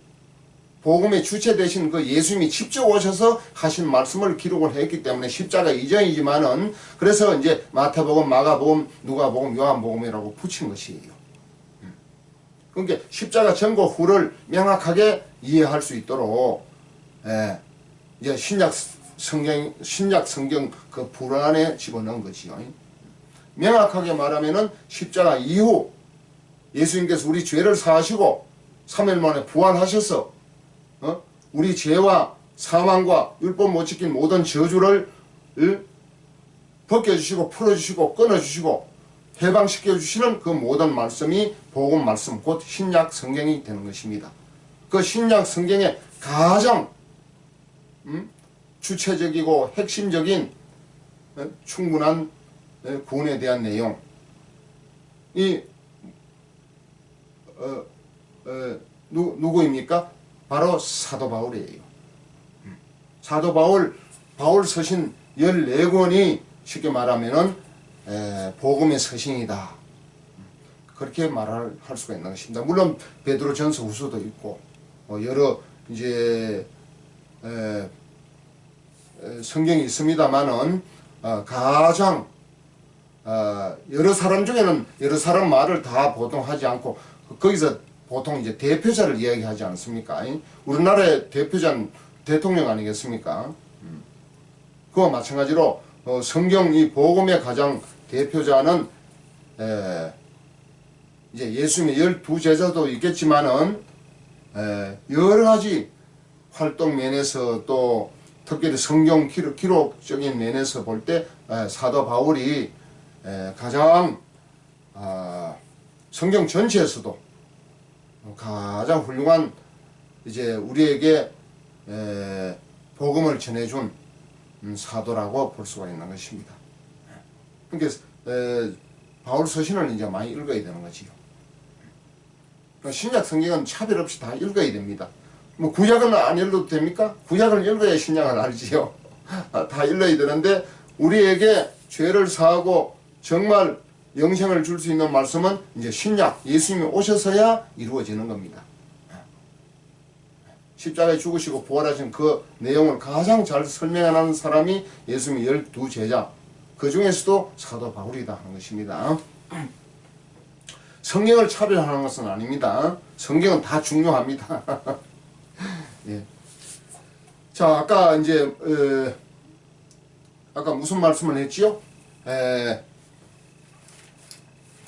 복음의 주체 되신 그 예수님이 직접 오셔서 하신 말씀을 기록을 했기 때문에 십자가 이전이지만은 그래서 이제 마태복음, 마가복음, 누가복음, 요한복음이라고 붙인 것이에요. 그러니까 십자가 전과 후를 명확하게 이해할 수 있도록 이제 신약 성경 그 불안에 집어넣은 거지요. 명확하게 말하면은 십자가 이후 예수님께서 우리 죄를 사하시고 3일 만에 부활하셔서 우리 죄와 사망과 율법 못 지킨 모든 저주를 벗겨주시고 풀어주시고 끊어주시고 해방시켜주시는 그 모든 말씀이 복음 말씀 곧 신약 성경이 되는 것입니다. 그 신약 성경의 가장 주체적이고 핵심적인 충분한 구원에 대한 내용 누구입니까? 바로 사도 바울이에요. 사도 바울 서신 14권이 쉽게 말하면은 복음의 서신이다. 그렇게 말할 수가 있는 것입니다. 물론 베드로 전서 후서도 있고 여러 이제 성경이 있습니다만은 가장 여러 사람 중에는 여러 사람 말을 다 보통 하지 않고 거기서 보통 이제 대표자를 이야기하지 않습니까? 우리나라의 대표자는 대통령 아니겠습니까? 그와 마찬가지로 성경 이 복음의 가장 대표자는 이제 예수님의 12제자도 있겠지만은 여러 가지 활동 면에서 또 특별히 성경 기록적인 면에서 볼 때 사도 바울이 가장 성경 전체에서도 가장 훌륭한 이제 우리에게 복음을 전해준 사도라고 볼 수가 있는 것입니다. 그러니까 바울 서신을 이제 많이 읽어야 되는 거지요. 신약 성경은 차별 없이 다 읽어야 됩니다. 뭐 구약은 안 읽어도 됩니까? 구약을 읽어야 신약을 알지요. 다 읽어야 되는데 우리에게 죄를 사하고 정말 영생을 줄 수 있는 말씀은 이제 신약 예수님이 오셔서야 이루어지는 겁니다. 십자가에 죽으시고 부활하신 그 내용을 가장 잘 설명하는 사람이 예수님의 12제자 그 중에서도 사도 바울이다 하는 것입니다. 성경을 차별하는 것은 아닙니다. 성경은 다 중요합니다. 예. 자, 아까 이제 아까 무슨 말씀을 했지요?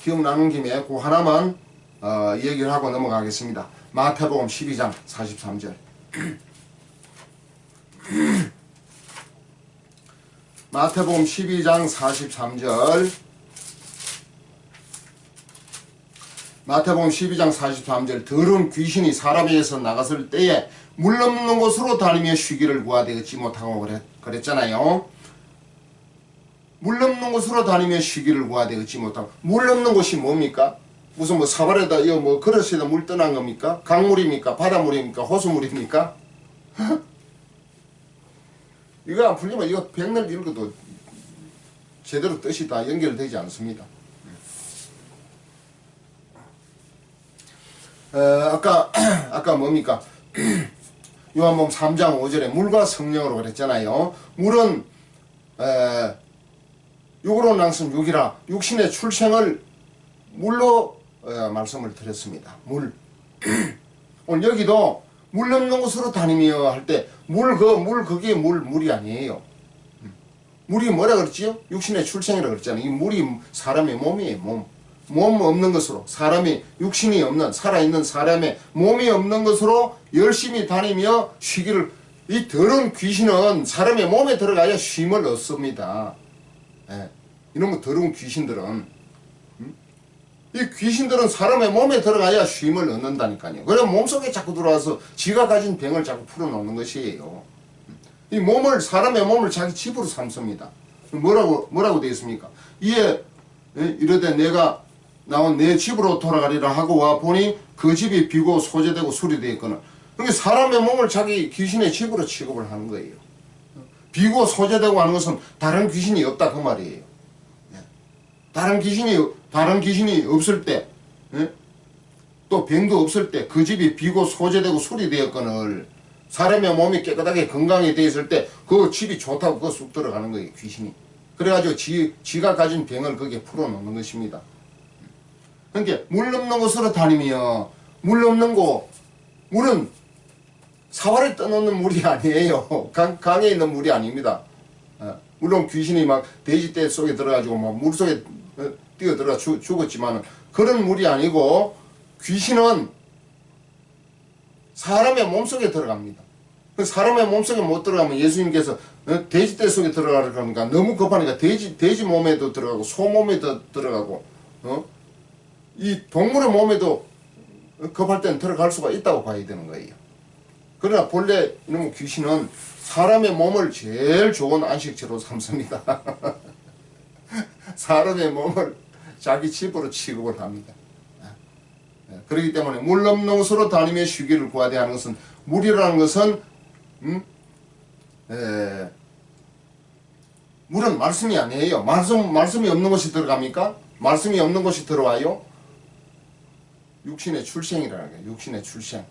기억나는 김에 그 하나만 얘기를 하고 넘어가겠습니다. 마태복음 12장 43절. 마태복음 12장 43절. 마태복음 12장 43절. 더러운 귀신이 사람에게서 나갔을 때에 물 없는 곳으로 다니며 쉬기를 구하되 얻지 못하고 그랬잖아요. 물 없는 곳으로 다니며 쉬기를 구하되 얻지 못하고. 물 없는 곳이 뭡니까? 무슨 뭐 사발에다 이거 뭐 그릇에다 물 떠난 겁니까? 강물입니까? 바닷물입니까? 호수물입니까? 이거 안 풀리면 이거 백날 읽어도 제대로 뜻이 다 연결되지 않습니다. 아까 뭡니까? 요한복음 3장 5절에 물과 성령으로 그랬잖아요. 물은 육으로 낭선 육이라 육신의 출생을 물로 말씀을 드렸습니다. 물. 오늘 여기도 물 없는 곳으로 다니며 할 때 그게 물이 아니에요. 물이 뭐라 그랬지요? 육신의 출생이라 그랬잖아요. 이 물이 사람의 몸이에요. 몸 없는 것으로 사람이 육신이 없는 살아있는 사람의 몸이 없는 것으로 열심히 다니며 쉬기를. 이 더러운 귀신은 사람의 몸에 들어가야 쉼을 얻습니다. 이놈의 더러운 귀신들은 이 귀신들은 사람의 몸에 들어가야 쉼을 얻는다니까요. 그래 몸속에 자꾸 들어와서 지가 가진 병을 자꾸 풀어놓는 것이에요. 이 사람의 몸을 자기 집으로 삼습니다. 뭐라고 되어 있습니까? 이에 이러되 내가 나온 내 집으로 돌아가리라 하고 와 보니 그 집이 비고 소재되고 수리되어 있거늘. 그러니까 사람의 몸을 자기 귀신의 집으로 취급을 하는 거예요. 비고 소재되고 하는 것은 다른 귀신이 없다 그 말이에요. 다른 귀신이 없을 때, 또 병도 없을 때 그 집이 비고 소재되고 수리되었거늘. 사람의 몸이 깨끗하게 건강히 되어 있을 때 그 집이 좋다고 그거 쑥 들어가는 거예요, 귀신이. 그래가지고 지가 가진 병을 거기에 풀어놓는 것입니다. 그러니까 물 없는 곳으로 다니며, 물 없는 곳, 물은 사활을 떠놓는 물이 아니에요. 강에 있는 물이 아닙니다. 물론 귀신이 막 돼지떼 속에 들어가지고 막 물 속에 뛰어들어가 죽었지만 그런 물이 아니고, 귀신은 사람의 몸속에 들어갑니다. 사람의 몸속에 못 들어가면 예수님께서 돼지떼 속에 들어가라 그러니까 너무 급하니까 돼지 몸에도 들어가고 소 몸에도 들어가고 이 동물의 몸에도 급할 때는 들어갈 수가 있다고 봐야 되는 거예요. 그러나 본래 이놈의 귀신은 사람의 몸을 제일 좋은 안식처로 삼습니다. 사람의 몸을 자기 집으로 취급을 합니다. 그렇기 때문에 물 없는 곳으로 다니며 쉬기를 구하되 하는 것은, 물이라는 것은 물은 말씀이 아니에요. 말씀이 없는 곳이 들어갑니까? 말씀이 없는 곳이 들어와요? 육신의 출생이라는 거예요. 육신의 출생.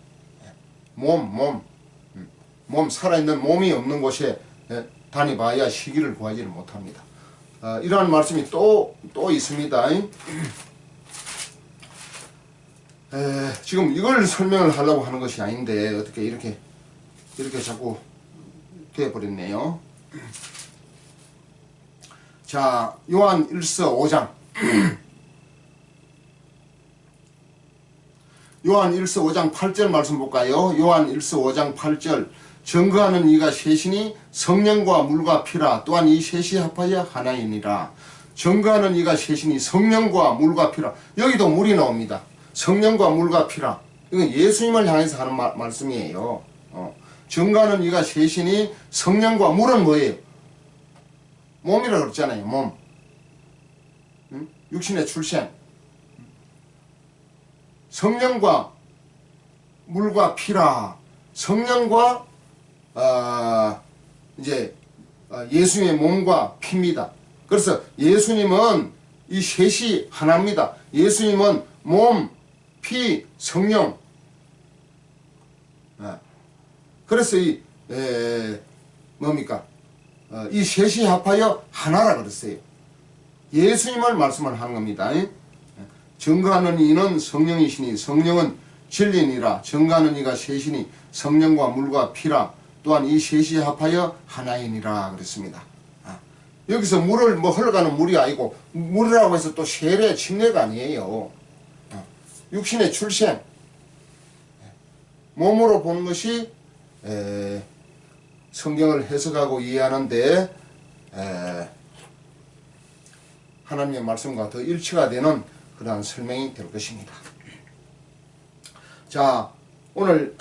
몸 살아있는 몸이 없는 곳에 다니봐야 시기를 구하지를 못합니다. 이러한 말씀이 또 있습니다. 지금 이걸 설명을 하려고 하는 것이 아닌데 어떻게 이렇게 자꾸 되어버렸네요. 자, 요한 1서 5장 요한 1서 5장 8절 말씀 볼까요? 요한 1서 5장 8절. 증거하는 이가 셋이니 성령과 물과 피라. 또한 이 셋이 합하여 하나이니라. 증거하는 이가 셋이니 성령과 물과 피라. 여기도 물이 나옵니다. 성령과 물과 피라. 이건 예수님을 향해서 하는 말씀이에요. 증거하는 이가 셋이니 성령과 물은 뭐예요? 몸이라고 그랬잖아요. 몸. 육신의 출생. 성령과 물과 피라. 성령과 예수님의 몸과 피입니다. 그래서 예수님은 이 셋이 하나입니다. 예수님은 몸, 피, 성령. 그래서 이 셋이 합하여 하나라 그랬어요. 예수님을 말씀을 하는 겁니다. 증거하는 이는 성령이시니 성령은 진리니라. 증거하는 이가 셋이니 성령과 물과 피라. 또한 이 셋이 합하여 하나이니라 그랬습니다. 여기서 물을 흘러가는 물이 아니고, 물이라고 해서 또 세례, 침례가 아니에요. 육신의 출생, 몸으로 보는 것이 성경을 해석하고 이해하는데 하나님의 말씀과 더 일치가 되는 그러한 설명이 될 것입니다. 자, 오늘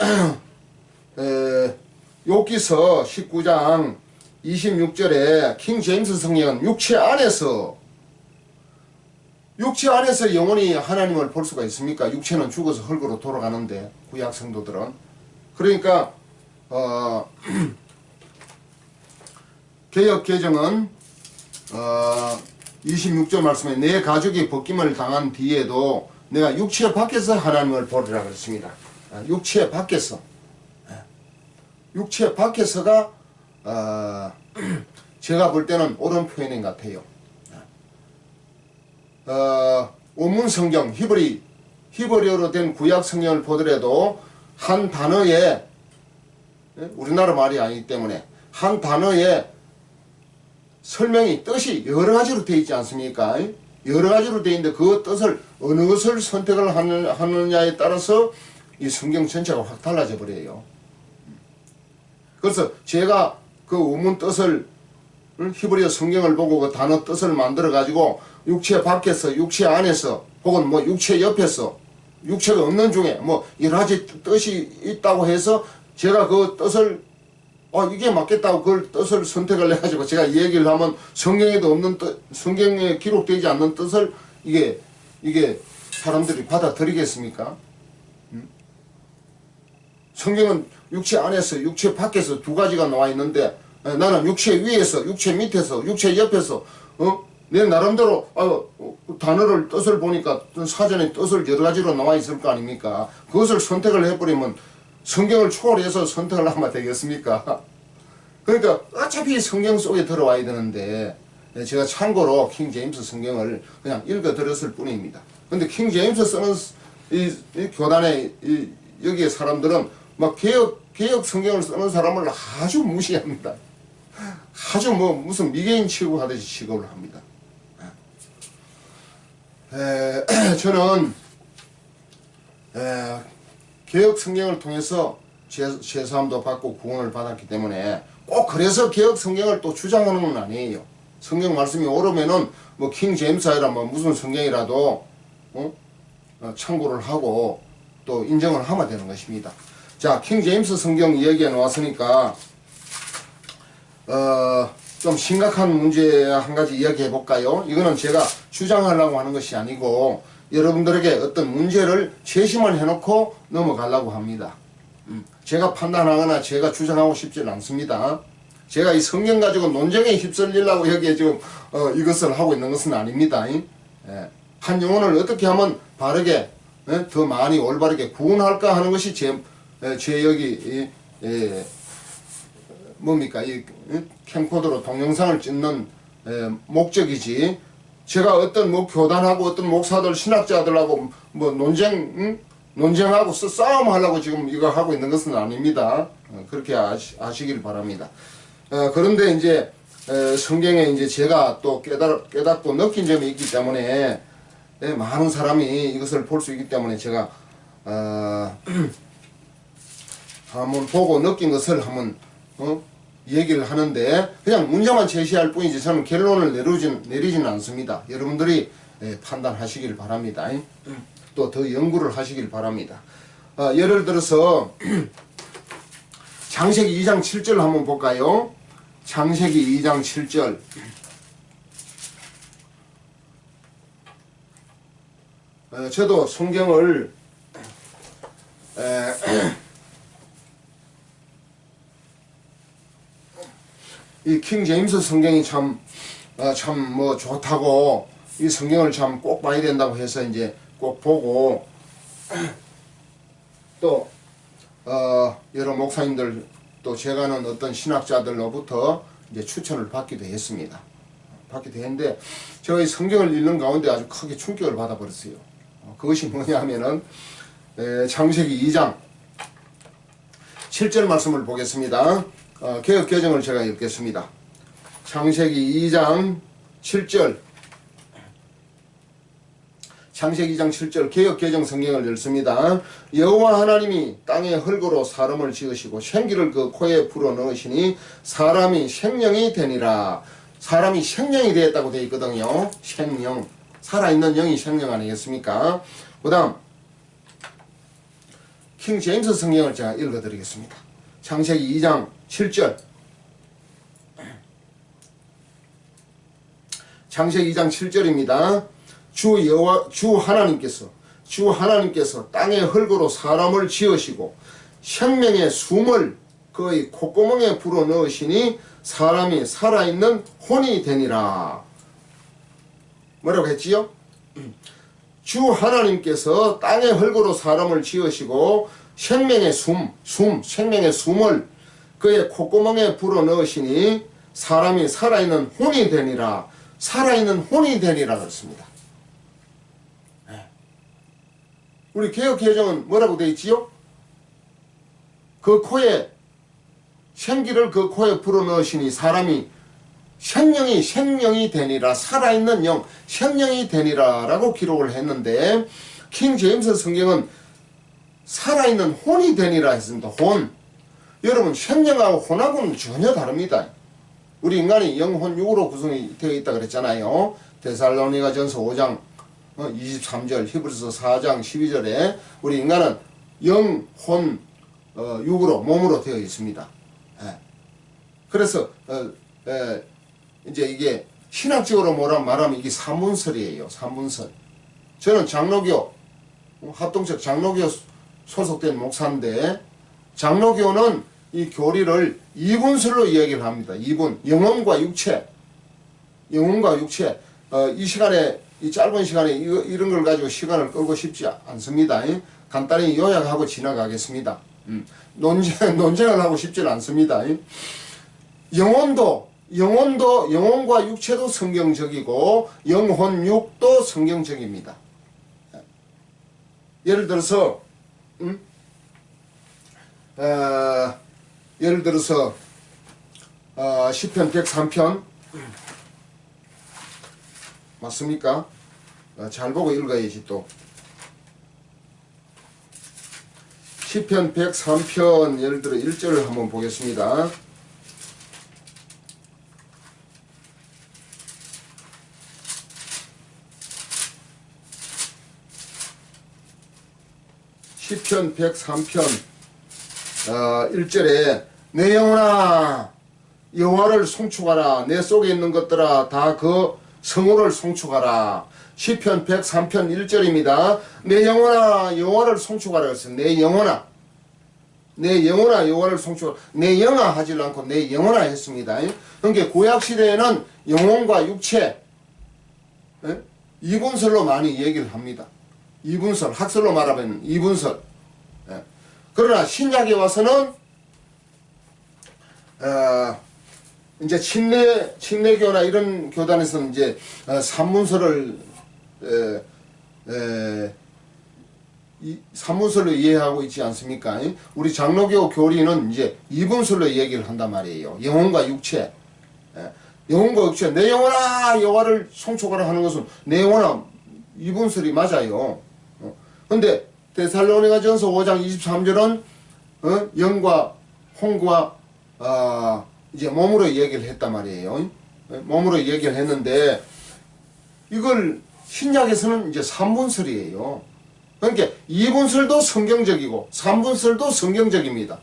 욥기서 19장 26절에 킹 제임스 성경은 육체 안에서 영원히 하나님을 볼 수가 있습니까? 육체는 죽어서 흙으로 돌아가는데, 구약 성도들은. 그러니까 개역 개정은 26절 말씀에 내 가족이 벗김을 당한 뒤에도 내가 육체 밖에서 하나님을 보리라 그랬습니다. 육체 밖에서. 육체 밖에서가 제가 볼 때는 옳은 표현인 것 같아요. 원문 성경 히브리어로 된 구약 성경을 보더라도 한 단어에, 우리나라 말이 아니기 때문에 한 단어에 설명이, 뜻이 여러 가지로 되어 있지 않습니까? 여러 가지로 되어 있는데 그 뜻을 어느 것을 선택을 하느냐에 따라서 이 성경 전체가 확 달라져 버려요. 그래서 제가 그 원문 뜻을, 히브리어 성경을 보고 그 단어 뜻을 만들어 가지고 육체 밖에서, 육체 안에서, 혹은 육체 옆에서, 육체가 없는 중에 여러 가지 뜻이 있다고 해서 제가 그 뜻을 이게 맞겠다고 그걸 뜻을 선택을 해가지고 제가 얘기를 하면 성경에도 없는 뜻, 성경에 기록되지 않는 뜻을 이게 사람들이 받아들이겠습니까? 성경은 육체 안에서 육체 밖에서 두 가지가 나와 있는데 나는 육체 위에서 육체 밑에서 육체 옆에서 내 나름대로 단어를 뜻을 보니까 사전에 뜻을 여러 가지로 나와 있을 거 아닙니까? 그것을 선택을 해버리면 성경을 초월해서 선택을 하면 되겠습니까? 그러니까 어차피 성경 속에 들어와야 되는데 제가 참고로 킹 제임스 성경을 그냥 읽어드렸을 뿐입니다. 근데 킹 제임스 쓰는 이 교단의 여기에 사람들은 막 개혁 성경을 쓰는 사람을 아주 무시합니다. 아주 무슨 미개인 취급하듯이 취급을 합니다. 저는 개혁 성경을 통해서 죄사함도 받고 구원을 받았기 때문에 꼭 그래서 개혁 성경을 또 주장하는 건 아니에요. 성경 말씀이 옳으면은 뭐 킹 제임스 아니라 뭐 무슨 성경이라도 참고를 하고 또 인정을 하면 되는 것입니다. 자, 킹 제임스 성경 이야기에 나왔으니까 좀 심각한 문제 한 가지 이야기해 볼까요? 이거는 제가 주장하려고 하는 것이 아니고 여러분들에게 어떤 문제를 제시만 해놓고 넘어가려고 합니다. 제가 판단하거나 제가 주장하고 싶지는 않습니다. 제가 이 성경 가지고 논쟁에 휩쓸리려고 여기에 지금 이것을 하고 있는 것은 아닙니다. 한 영혼을 어떻게 하면 바르게 더 많이 올바르게 구원할까 하는 것이 제 여기 뭡니까 이 캠코더로 동영상을 찍는 목적이지, 제가 어떤 뭐 교단하고 어떤 목사들 신학자들하고 뭐 논쟁하고 싸움하려고 지금 이거 하고 있는 것은 아닙니다. 그렇게 아시길 바랍니다. 그런데 이제 성경에 이제 제가 또 깨닫고 느낀 점이 있기 때문에 많은 사람이 이것을 볼 수 있기 때문에 제가 한번 보고 느낀 것을 한번 얘기를 하는데 그냥 문제만 제시할 뿐이지 저는 결론을 내리지는 않습니다. 여러분들이 판단하시길 바랍니다. 또 더 연구를 하시길 바랍니다. 예를 들어서 창세기 2장 7절 한번 볼까요? 창세기 2장 7절. 저도 성경을 이 킹 제임스 성경이 참 뭐 좋다고 이 성경을 참 꼭 봐야 된다고 해서 이제 꼭 보고 또 여러 목사님들 또 제가 아는 어떤 신학자들로부터 이제 추천을 받기도 했습니다. 받기도 했는데 제가 이 성경을 읽는 가운데 아주 크게 충격을 받아버렸어요. 그것이 뭐냐면은 창세기 2장 7절 말씀을 보겠습니다. 개역개정을 제가 읽겠습니다. 창세기 2장 7절 창세기 2장 7절 개역개정 성경을 읽습니다. 여호와 하나님이 땅에 흙으로 사람을 지으시고 생기를 그 코에 불어넣으시니 사람이 생명이 되니라. 사람이 생명이 되었다고 되어 있거든요. 생명, 살아있는 영이 생명 아니겠습니까? 그 다음 킹 제임스 성경을 제가 읽어드리겠습니다. 창세기 2장 7절 창세기 2장 7절입니다. 주 하나님께서 땅의 흙으로 사람을 지으시고 생명의 숨을 그의 콧구멍에 불어넣으시니 사람이 살아있는 혼이 되니라. 뭐라고 했지요? 주 하나님께서 땅의 흙으로 사람을 지으시고 생명의 생명의 숨을 그의 콧구멍에 불어넣으시니 사람이 살아있는 혼이 되니라. 살아있는 혼이 되니라 그랬습니다. 우리 개역개정은 뭐라고 되어 있지요? 그 코에 생기를 그 코에 불어넣으시니 사람이 생명이 되니라. 살아있는 영 생명이 되니라 라고 기록을 했는데 킹 제임스 성경은 살아있는 혼이 되니라 했습니다. 혼. 여러분 생명하고 혼하고는 전혀 다릅니다. 우리 인간이 영혼 육으로 구성이 되어 있다 그랬잖아요. 데살로니가 전서 5장 23절, 히브리서 4장 12절에 우리 인간은 영, 혼, 육으로 몸으로 되어 있습니다. 그래서 이제 이게 신학적으로 말하면 이게 산문설이에요. 산문설. 저는 장로교 합동적 장로교 소속된 목사인데 장로교는 이 교리를 이분설로 이야기를 합니다. 이분 영혼과 육체, 영혼과 육체. 이 시간에 이 짧은 시간에 이런 걸 가지고 시간을 끌고 싶지 않습니다. 간단히 요약하고 지나가겠습니다. 논쟁을 하고 싶지는 않습니다. 영혼과 육체도 성경적이고 영혼 육도 성경적입니다. 예를 들어서 시편 103편 맞습니까? 잘 보고 읽어야지 또. 시편 103편 예를 들어 1절을 한번 보겠습니다. 시편 103편 1절에 내 영혼아 여호와를 송축하라. 내 속에 있는 것들아 다 그 성호를 송축하라. 시편 103편 1절입니다. 내 영혼아 여호와를 송축하라. 그래서 내 영혼아 여호와를 송축하라. 내 영아 하지 않고 내 영혼아 했습니다. 그러니까 구약시대에는 영혼과 육체 이분설로 많이 얘기를 합니다. 이분설, 학설로 말하면 이분설. 그러나 신약에 와서는 이제 침례교나 이런 교단에서는 이제 산문설을 산문설로 이해하고 있지 않습니까? 우리 장로교 교리는 이제 이분설로 얘기를 한단 말이에요. 영혼과 육체. 영혼과 육체. 내 영혼아 여호와를 송축하라 하는 것은 내 영혼아 이분설이 맞아요. 근데 데살로니가전서 5장 23절은 영과 혼과 이제 몸으로 얘기를 했단 말이에요. 몸으로 얘기를 했는데 이걸 신약에서는 이제 삼분설이에요. 그러니까 이분설도 성경적이고 삼분설도 성경적입니다.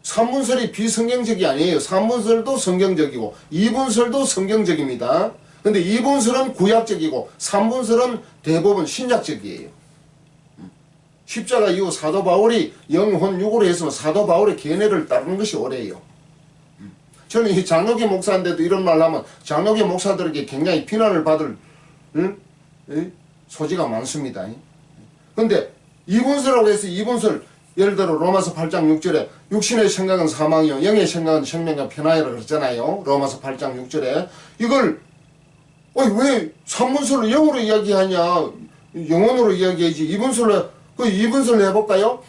삼분설이 비성경적이 아니에요. 삼분설도 성경적이고 이분설도 성경적입니다. 근데 이분설은 구약적이고 삼분설은 대부분 신약적이에요. 십자가 이후 사도 바울이 영혼 육으로 했으면 사도 바울의 견해를 따르는 것이 옳아요. 저는 이 장로교 목사인데도 이런 말 하면 장로교 목사들에게 굉장히 비난을 받을 소지가 많습니다. 그런데 이분설이라고 해서 이분설 예를 들어 로마서 8장 6절에 육신의 생각은 사망이요 영의 생각은 생명과 편안이라고 그랬잖아요. 로마서 8장 6절에 이걸 왜 삼분설로 영으로 이야기하냐 영혼으로 이야기하지 이분설로 해볼까요?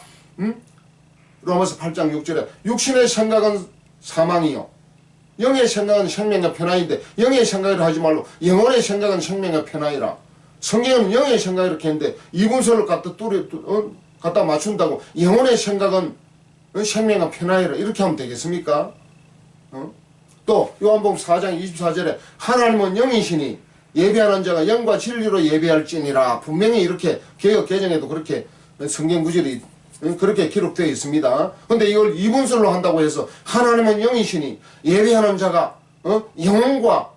로마서 8장 6절에 육신의 생각은 사망이요 영의 생각은 생명과 편안인데 영의 생각을 하지 말고 영혼의 생각은 생명과 편안이라. 성경은 영의 생각 이렇게 했는데 이분설을 갖다 맞춘다고 영혼의 생각은 생명과 편안이라 이렇게 하면 되겠습니까? 또 요한복음 4장 24절에 하나님은 영이시니 예배하는 자가 영과 진리로 예배할지니라. 분명히 이렇게 개역 개정에도 그렇게 성경 구절이 그렇게 기록되어 있습니다. 근데 이걸 이분설로 한다고 해서 하나님은 영이시니 예배하는 자가 영혼과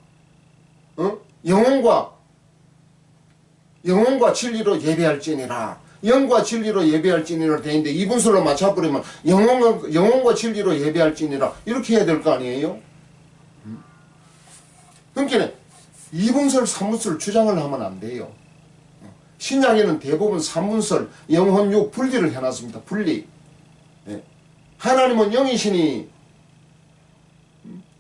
진리로 예배할지니라. 영과 진리로 예배할지니라 되어 있는데 이분설로 맞춰버리면 영혼과 진리로 예배할지니라 이렇게 해야 될 거 아니에요? 그러니까 이분설, 삼분설 주장을 하면 안 돼요. 신약에는 대부분 삼분설, 영혼, 육 분리를 해놨습니다. 분리. 하나님은 영이시니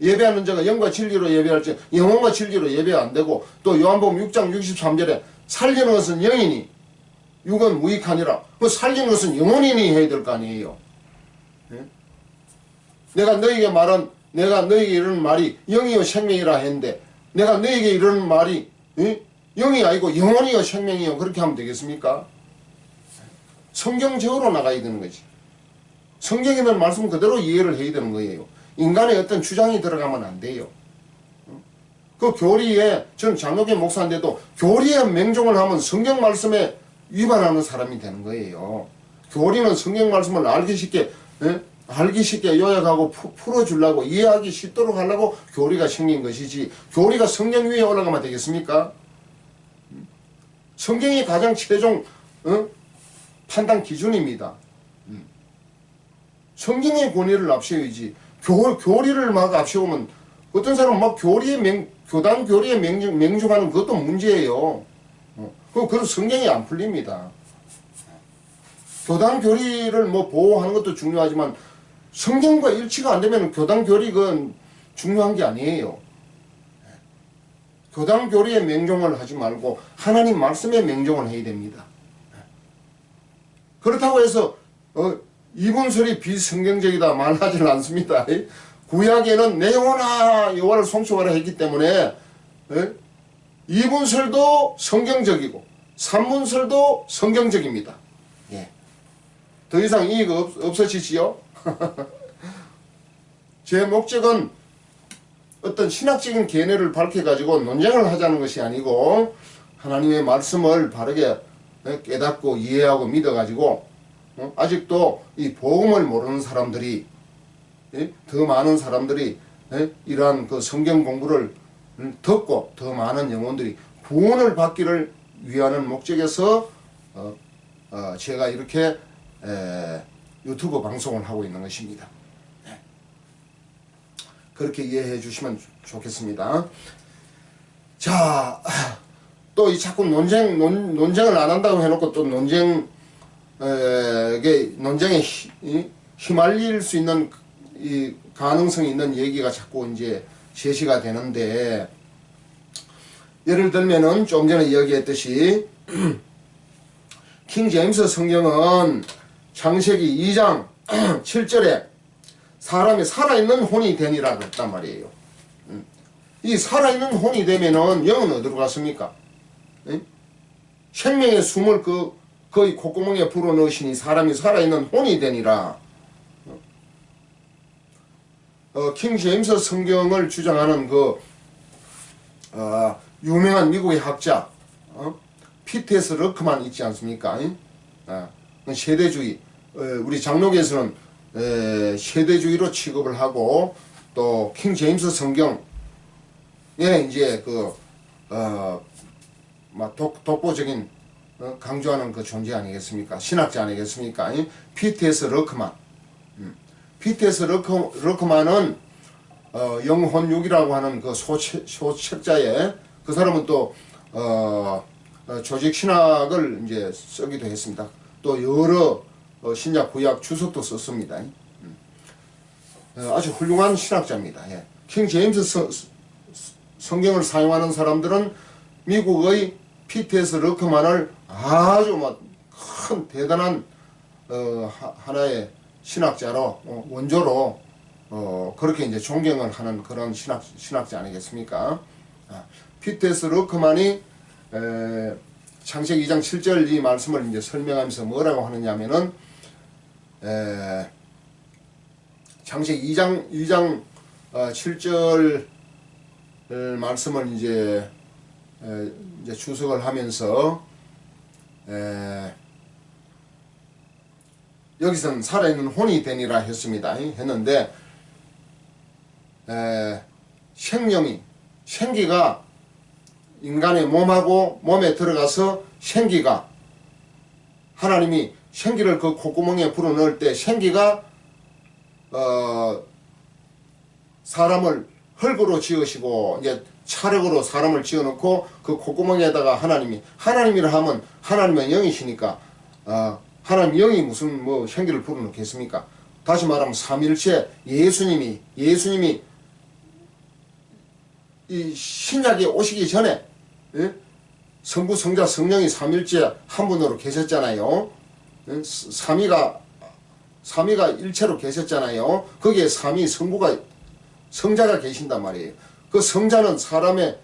예배하는 자가 영과 진리로 예배할지 영혼과 진리로 예배 안 되고 또 요한복음 6장 63절에 살리는 것은 영이니 육은 무익하니라. 그 살리는 것은 영혼이니 해야 될 거 아니에요. 내가 너에게 이르는 말이 영이요 생명이라 했는데 내가 너에게 이르는 말이 영이 아니고 영혼이요 생명이요 그렇게 하면 되겠습니까? 성경적으로 나가야 되는 거지. 성경에 있는 말씀 그대로 이해를 해야 되는 거예요. 인간의 어떤 주장이 들어가면 안 돼요. 그 교리에 저는 장로교 목사인데도 교리에 맹종을 하면 성경 말씀에 위반하는 사람이 되는 거예요. 교리는 성경 말씀을 알기 쉽게 알기 쉽게 요약하고 풀어주려고 이해하기 쉽도록 하려고 교리가 생긴 것이지 교리가 성경 위에 올라가면 되겠습니까? 성경이 가장 최종 판단 기준입니다. 성경의 권위를 앞세우지 교리를 막 앞세우면 어떤 사람은 막 교단 교리에 명중하는 그것도 문제예요. 그건 성경이 안 풀립니다. 교단 교리를 뭐 보호하는 것도 중요하지만 성경과 일치가 안 되면 교단 교리는 중요한 게 아니에요. 교단 교리에 명종을 하지 말고 하나님 말씀에 명종을 해야 됩니다. 그렇다고 해서 이분설이 비성경적이다 말하지는 않습니다. 구약에는 내 영혼아 여호와를 송축하라 했기 때문에 이분설도 성경적이고 삼분설도 성경적입니다. 예. 더 이상 이익 없어지지요? 제 목적은 어떤 신학적인 견해를 밝혀가지고 논쟁을 하자는 것이 아니고 하나님의 말씀을 바르게 깨닫고 이해하고 믿어가지고 아직도 이 복음을 모르는 사람들이 더 많은 사람들이 이러한 그 성경 공부를 듣고 더 많은 영혼들이 구원을 받기를 위하는 목적에서 제가 이렇게 유튜브 방송을 하고 있는 것입니다. 그렇게 이해해 주시면 좋겠습니다. 자, 또 이 자꾸 논쟁을 안 한다고 해놓고 또 논쟁에 휘말릴 수 있는 이 가능성이 있는 얘기가 자꾸 이제 제시가 되는데, 예를 들면은 좀 전에 이야기했듯이 킹 제임스 성경은 창세기 2장 7절에 사람이 살아있는 혼이 되니라 그랬단 말이에요. 이 살아있는 혼이 되면은 영은 어디로 갔습니까? 생명의 숨을 거의 콧구멍에 불어넣으시니 사람이 살아있는 혼이 되니라. 킹 제임스 성경을 주장하는 유명한 미국의 학자 피터스 러크만 있지 않습니까? 세대주의, 우리 장로교에서는 세대주의로 취급을 하고, 또 킹 제임스 성경에 이제 독보적인 강조하는 그 존재 아니겠습니까? 신학자 아니겠습니까? 피터스 러크만. 피터스 러크만은 영혼육이라고 하는 그 소책자에, 그 사람은 또 조직 신학을 이제 쓰기도 했습니다. 또 여러 신약 구약 주석도 썼습니다. 아주 훌륭한 신학자입니다. 예. 킹 제임스 성경을 사용하는 사람들은 미국의 피터스 러크만을 아주 큰 대단한 하나의 신학자로 원조로 그렇게 이제 존경을 하는 그런 신학자 아니겠습니까? 피터스 러크만이 창세기 2장 7절 이 말씀을 이제 설명하면서 뭐라고 하느냐면은 창세기 2장 7절 말씀을 이제 주석을 하면서 여기서는 살아있는 혼이 되니라 했습니다. 했는데 생기가 인간의 몸하고 몸에 들어가서 생기가, 하나님이 생기를 그 콧구멍에 불어넣을 때 생기가 사람을 흙으로 지으시고 이제 차력으로 사람을 지어놓고 그 콧구멍에다가 하나님이라 하면 하나님은 영이시니까 하나님 영이 무슨 뭐 생기를 불어넣겠습니까? 다시 말하면 삼일체 예수님이 이 신약에 오시기 전에 성부 성자 성령이 삼일체 한 분으로 계셨잖아요. 삼위가 일체로 계셨잖아요. 거기에 삼위 성자가 계신단 말이에요. 그 성자는 사람의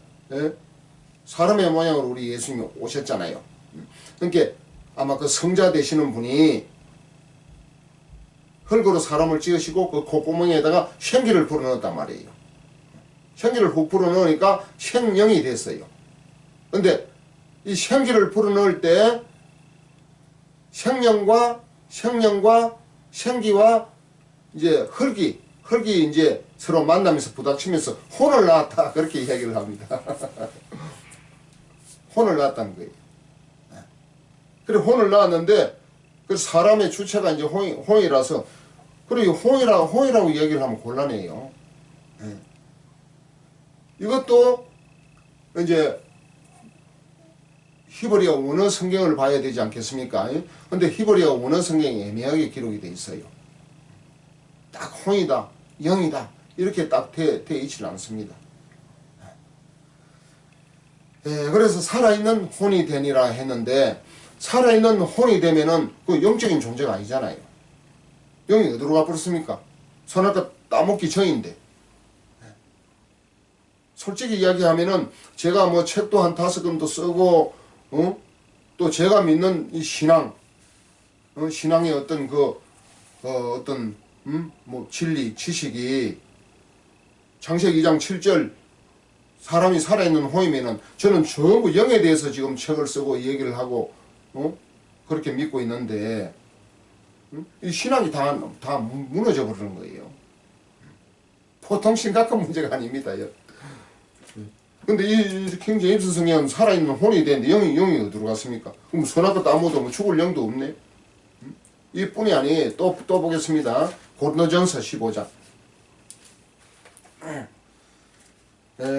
모양으로 우리 예수님이 오셨잖아요. 그러니까 아마 그 성자 되시는 분이 흙으로 사람을 지으시고 그 콧구멍에다가 생기를 불어넣었단 말이에요. 생기를 훅 불어넣으니까 생명이 됐어요. 근데 이 생기를 불어넣을 때 생명과 생기와 이제 흙이 이제 서로 만나면서 부닥치면서 혼을 낳았다. 그렇게 이야기를 합니다. 혼을 낳았다는 거예요. 그래, 혼을 낳았는데, 그 사람의 주체가 이제 홍이라서, 그리고 홍이라고 얘기를 하면 곤란해요. 예. 이것도 이제 히브리어 원어 성경을 봐야 되지 않겠습니까? 근데 히브리어 원어 성경이 애매하게 기록이 돼 있어요. 딱 홍이다, 영이다, 이렇게 딱 돼 있지는 않습니다. 예, 그래서 살아있는 혼이 되니라 했는데, 살아있는 혼이 되면은 그 영적인 존재가 아니잖아요. 영이 어디로 가버렸습니까? 선악과 따먹기 전인데. 솔직히 이야기하면은 제가 뭐 책도 한 5권도 쓰고, 또 제가 믿는 이 신앙, 신앙의 어떤 뭐 진리, 지식이 창세기 2장 7절 사람이 살아있는 혼이면은 저는 전부 영에 대해서 지금 책을 쓰고 얘기를 하고, 그렇게 믿고 있는데, 이 신앙이 다 무너져 버리는 거예요. 보통 심각한 문제가 아닙니다. 근데 이 킹 제임스 성경은 살아있는 혼이 되는데 영이 어디로 갔습니까? 그럼 선악과 따먹어도 뭐 죽을 영도 없네? 이뿐이 아니에요. 또 보겠습니다. 고린도전서 15장.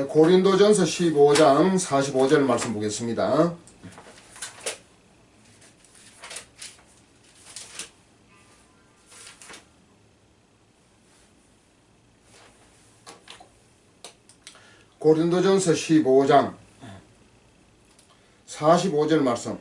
고린도전서 15장 45절 말씀 보겠습니다. 고린도전서 15장 45절 말씀.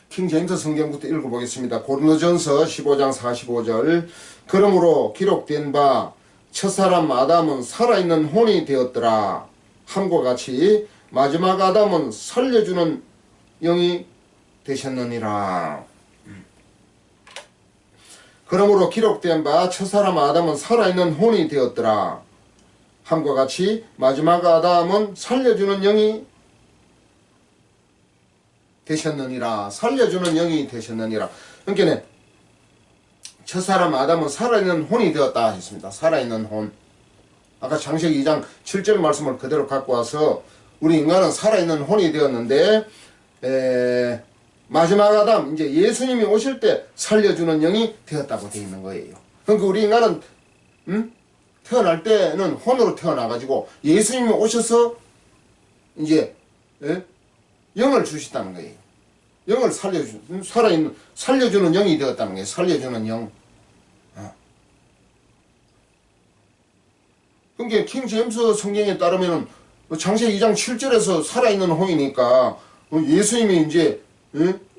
킹 제임스 성경부터 읽어보겠습니다. 고린도전서 15장 45절. 그러므로 기록된 바 첫사람 아담은 살아있는 혼이 되었더라 함과 같이 마지막 아담은 살려주는 영이 되셨느니라. 그러므로 기록된 바 첫사람 아담은 살아있는 혼이 되었더라 함과 같이 마지막 아담은 살려주는 영이 되셨느니라. 살려주는 영이 되셨느니라. 그러니까 첫사람 아담은 살아있는 혼이 되었다 했습니다. 살아있는 혼. 아까 창세기 2장 7절 말씀을 그대로 갖고 와서 우리 인간은 살아있는 혼이 되었는데 마지막 아담, 이제 예수님이 오실 때 살려주는 영이 되었다고 되어 있는 거예요. 그러니까 우리 인간은 태어날 때는 혼으로 태어나가지고 예수님이 오셔서 이제 영을 주셨다는 거예요. 영을 살려주는 영이 되었다는 거예요. 살려주는 영. 그러니까 킹 제임스 성경에 따르면은 창세기 2장 7절에서 살아있는 혼이니까 예수님이 이제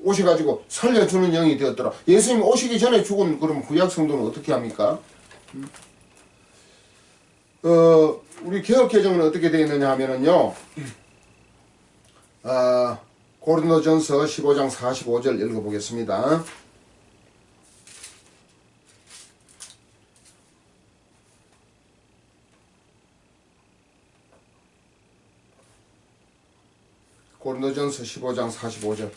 오셔가지고 살려주는 영이 되었더라. 예수님 오시기 전에 죽은 그럼 구약 성도는 어떻게 합니까? 우리 개혁 개정은 어떻게 되어 있느냐 하면은요. 고린도전서 15장 45절 읽어보겠습니다. 고린도전서 15장 45절.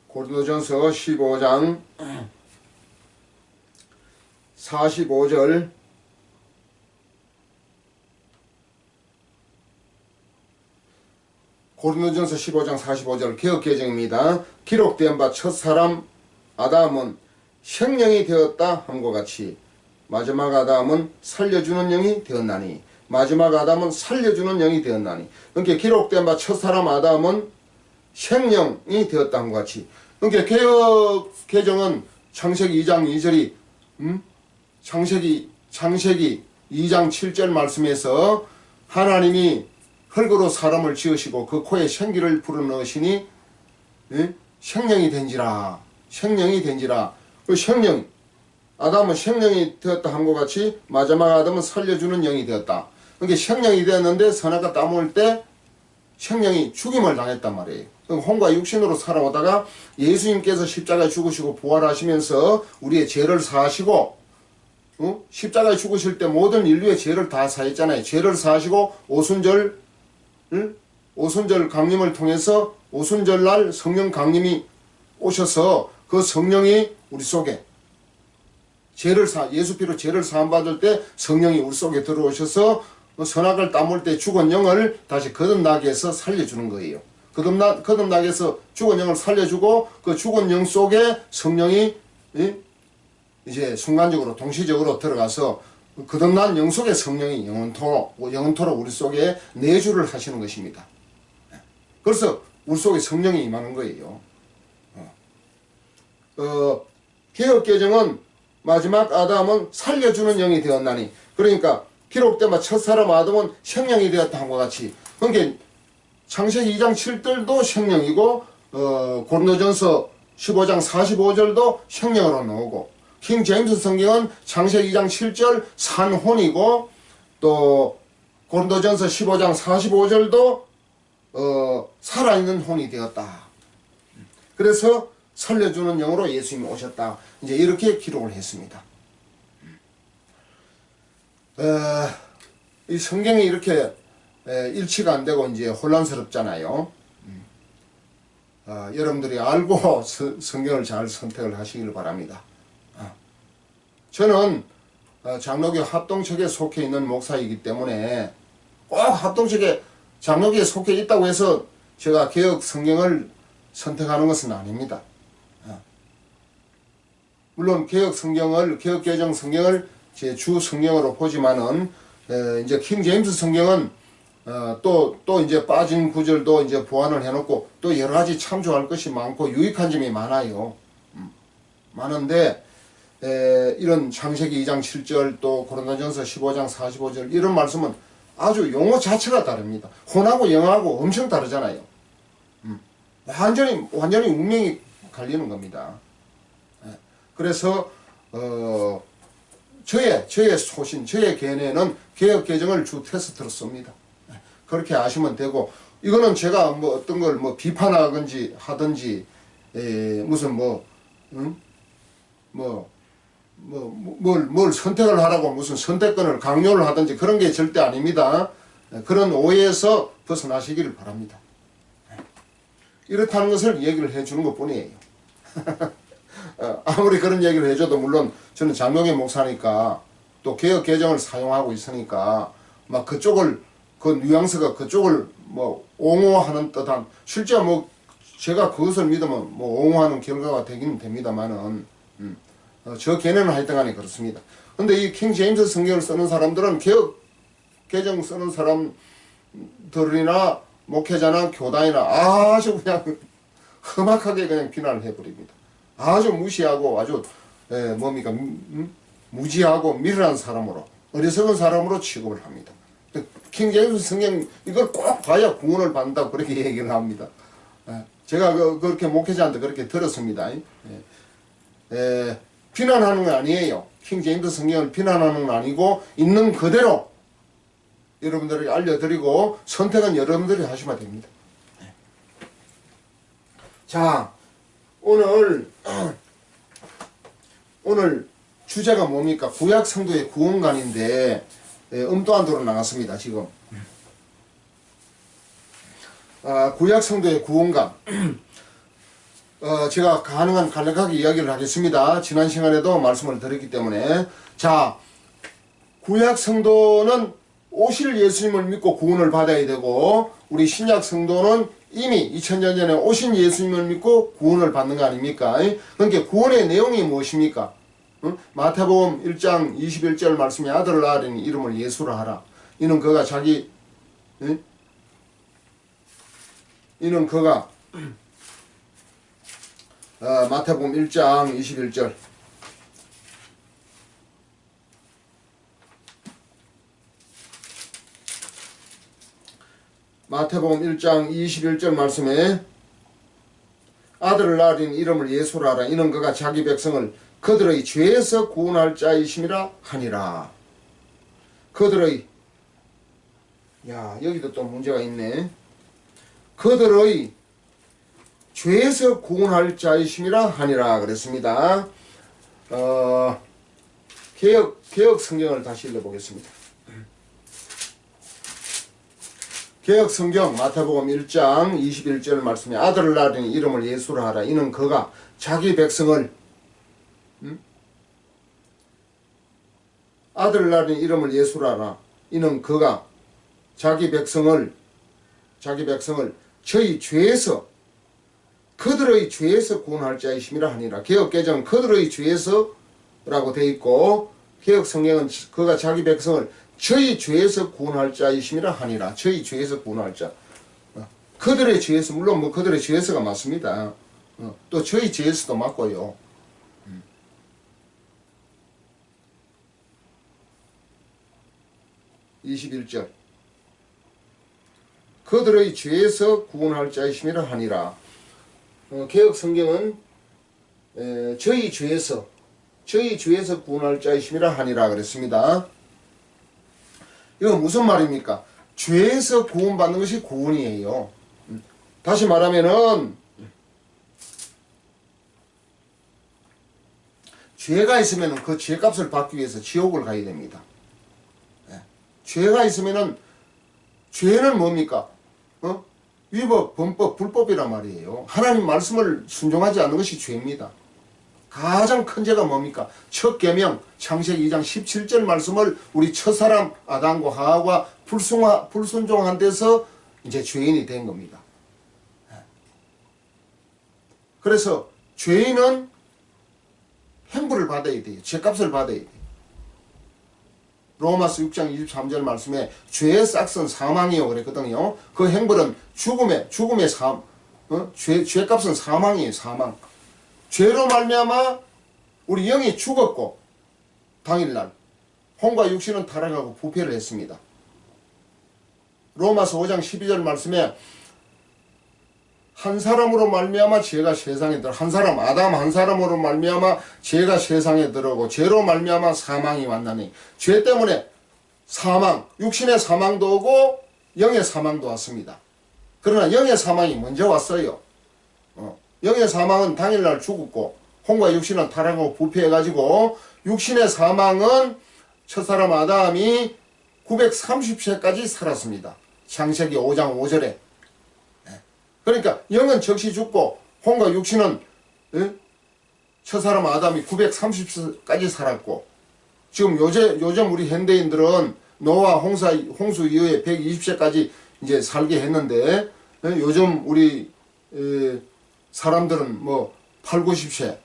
고린도전서 15장 45절. 고린도전서 15장 45절 개역개정입니다. 기록된 바 첫사람 아담은 생명이 되었다 함과 같이 마지막 아담은 살려주는 영이 되었나니. 마지막 아담은 살려주는 영이 되었나니. 그러니까 기록된 바 첫사람 아담은 생명이 되었다 함과 같이. 그러니까 개역개정은 창세기 2장 2절이 창세기 2장 7절 말씀에서 하나님이 흙으로 사람을 지으시고 그 코에 생기를 불어넣으시니 생명이 된지라. 생명이 된지라. 그 생명, 아담은 생명이 되었다 함과 같이 마지막 아담은 살려주는 영이 되었다. 그러니까 생명이 되었는데 선악과 따먹을 때 생명이 죽임을 당했단 말이에요. 혼과 육신으로 살아오다가 예수님께서 십자가에 죽으시고 부활하시면서 우리의 죄를 사하시고 십자가에 죽으실 때 모든 인류의 죄를 다 사했잖아요. 죄를 사하시고 오순절 강림을 통해서 오순절날 성령 강림이 오셔서 그 성령이 우리 속에 예수 피로 죄를 사함받을 때 성령이 우리 속에 들어오셔서 선악을 따물 때 죽은 영을 다시 거듭나게 해서 살려주는 거예요. 거듭나게 해서 죽은 영을 살려주고 그 죽은 영 속에 성령이 이제 순간적으로 동시적으로 들어가서 거듭난 영 속에 성령이 영원토록 우리 속에 내주를 하시는 것입니다. 그래서 우리 속에 성령이 임하는 거예요. 개혁개정은 마지막 아담은 살려주는 영이 되었나니, 그러니까 기록된 첫사람 아담은 생명이 되었다 한과 같이, 그러니까 창세기 2장 7절도 생명이고 고린도전서 15장 45절도 생명으로 나오고, 킹 제임스 성경은 창세기 2장 7절 산혼이고, 또 고린도전서 15장 45절도 살아있는 혼이 되었다. 그래서 살려주는 영으로 예수님이 오셨다. 이제 이렇게 기록을 했습니다. 이 성경이 이렇게 일치가 안 되고 이제 혼란스럽잖아요. 여러분들이 알고 성경을 잘 선택을 하시길 바랍니다. 저는 장로교 합동측에 속해 있는 목사이기 때문에 꼭 합동측에 장로교에 속해 있다고 해서 제가 개혁 성경을 선택하는 것은 아닙니다. 물론 개혁개정 성경을 제 주 성경으로 보지만은 이제 킹 제임스 성경은 또 이제 빠진 구절도 이제 보완을 해놓고 또 여러 가지 참조할 것이 많고 유익한 점이 많아요. 많은데 이런 창세기 2장 7절 또 고린도전서 15장 45절 이런 말씀은 아주 용어 자체가 다릅니다. 혼하고 영하고 엄청 다르잖아요. 완전히 운명이 갈리는 겁니다. 그래서 저의 소신, 저의 견해는 개혁개정을 주 테스트로 씁니다. 그렇게 아시면 되고, 이거는 제가 뭐 어떤 걸 뭐 비판하든지 하든지 무슨 뭘 선택을 하라고 무슨 선택권을 강요를 하든지 그런 게 절대 아닙니다. 그런 오해에서 벗어나시기를 바랍니다. 이렇다는 것을 얘기를 해주는 것 뿐이에요. 아무리 그런 얘기를 해줘도 물론 저는 장로교 목사니까 또 개혁 개정을 사용하고 있으니까 막 그쪽을 그 뉘앙스가 그쪽을 뭐 옹호하는 듯한, 실제 뭐 제가 그것을 믿으면 뭐 옹호하는 결과가 되기는 됩니다만은 저 견해는 하여튼간에 그렇습니다. 근데 이 킹 제임스 성경을 쓰는 사람들은 개혁 개정 쓰는 사람들이나 목회자나 교단이나 아주 그냥 험악하게 그냥 비난을 해버립니다. 아주 무시하고 아주 무지하고 미련한 사람으로, 어리석은 사람으로 취급을 합니다. 킹 제임스 성경 이걸 꼭 봐야 구원을 받는다고 그렇게 얘기를 합니다. 제가 그렇게 목회자한테 그렇게 들었습니다. 비난하는 건 아니에요. 킹 제임스 성경을 비난하는 건 아니고 있는 그대로 여러분들에게 알려드리고 선택은 여러분들이 하시면 됩니다. 자, 오늘 주제가 뭡니까? 구약 성도의 구원관인데 음도안도로 나갔습니다. 지금 구약 성도의 구원관 제가 가능한 간략하게 이야기를 하겠습니다. 지난 시간에도 말씀을 드렸기 때문에. 자, 구약 성도는 오실 예수님을 믿고 구원을 받아야 되고, 우리 신약 성도는 이미 2000년 전에 오신 예수님을 믿고 구원을 받는 거 아닙니까? 그러니까 구원의 내용이 무엇입니까? 마태복음 1장 21절 말씀에 아들을 낳으리니 이름을 예수라 하라. 이는 그가 마태복음 1장 21절 마태복음 1장 21절 말씀에 아들을 낳으리니 이름을 예수라 하라. 이는 그가 자기 백성을 그들의 죄에서 구원할 자이심이라 하니라. 그들의, 여기도 또 문제가 있네. 그들의 죄에서 구원할 자이심이라 하니라 그랬습니다. 개혁 성경을 다시 읽어보겠습니다. 개혁 성경 마태복음 1장 21절 말씀에 아들을 낳으니 이름을 예수라 하라. 이는 그가 자기 백성을 아들을 낳으니 이름을 예수라 하라. 이는 그가 자기 백성을 저희 죄에서 그들의 죄에서 구원할 자이심이라 하니라. 개혁개정은 그들의 죄에서라고 되어 있고 개혁 성경은 그가 자기 백성을 저희 죄에서 구원할 자이심이라 하니라. 저희 죄에서 구원할 자. 그들의 죄에서, 물론 뭐 그들의 죄에서가 맞습니다. 또 저희 죄에서도 맞고요. 21절 그들의 죄에서 구원할 자이심이라 하니라. 개혁 성경은 저희 죄에서 구원할 자이심이라 하니라 그랬습니다. 이건 무슨 말입니까? 죄에서 구원받는 것이 구원이에요. 다시 말하면은 죄가 있으면 그 죄값을 받기 위해서 지옥을 가야 됩니다. 죄가 있으면은 죄는 뭡니까? 위법, 범법, 불법이란 말이에요. 하나님 말씀을 순종하지 않는 것이 죄입니다. 가장 큰 죄가 뭡니까? 첫 계명 창세기 2장 17절 말씀을 우리 첫사람 아담과 하와가 불순종한 데서 이제 죄인이 된 겁니다. 그래서 죄인은 행부를 받아야 돼요. 죄값을 받아야 돼요. 로마서 6장 23절 말씀에 죄의 싹은 사망이요 그랬거든요. 그 행벌은 죽음의 죄값은 사망이에요. 사망. 죄로 말미암아 우리 영이 죽었고 당일날 혼과 육신은 타락하고 부패를 했습니다. 로마서 5장 12절 말씀에 한 사람으로 말미암아 죄가 세상에 들어 한 사람 아담 한 사람으로 말미암아 죄가 세상에 들어오고 죄로 말미암아 사망이 왔나니 죄 때문에 사망 육신의 사망도 오고 영의 사망도 왔습니다. 그러나 영의 사망이 먼저 왔어요. 영의 사망은 당일날 죽었고 혼과 육신은 타락하고 부패해가지고 육신의 사망은 첫사람 아담이 930세까지 살았습니다. 창세기 5장 5절에 그러니까 영은 즉시 죽고 혼과 육신은 첫사람 아담이 930세까지 살았고 지금 요즘 우리 현대인들은 노아 홍수 이후에 120세까지 이제 살게 했는데 요즘 우리 사람들은 뭐 8, 90세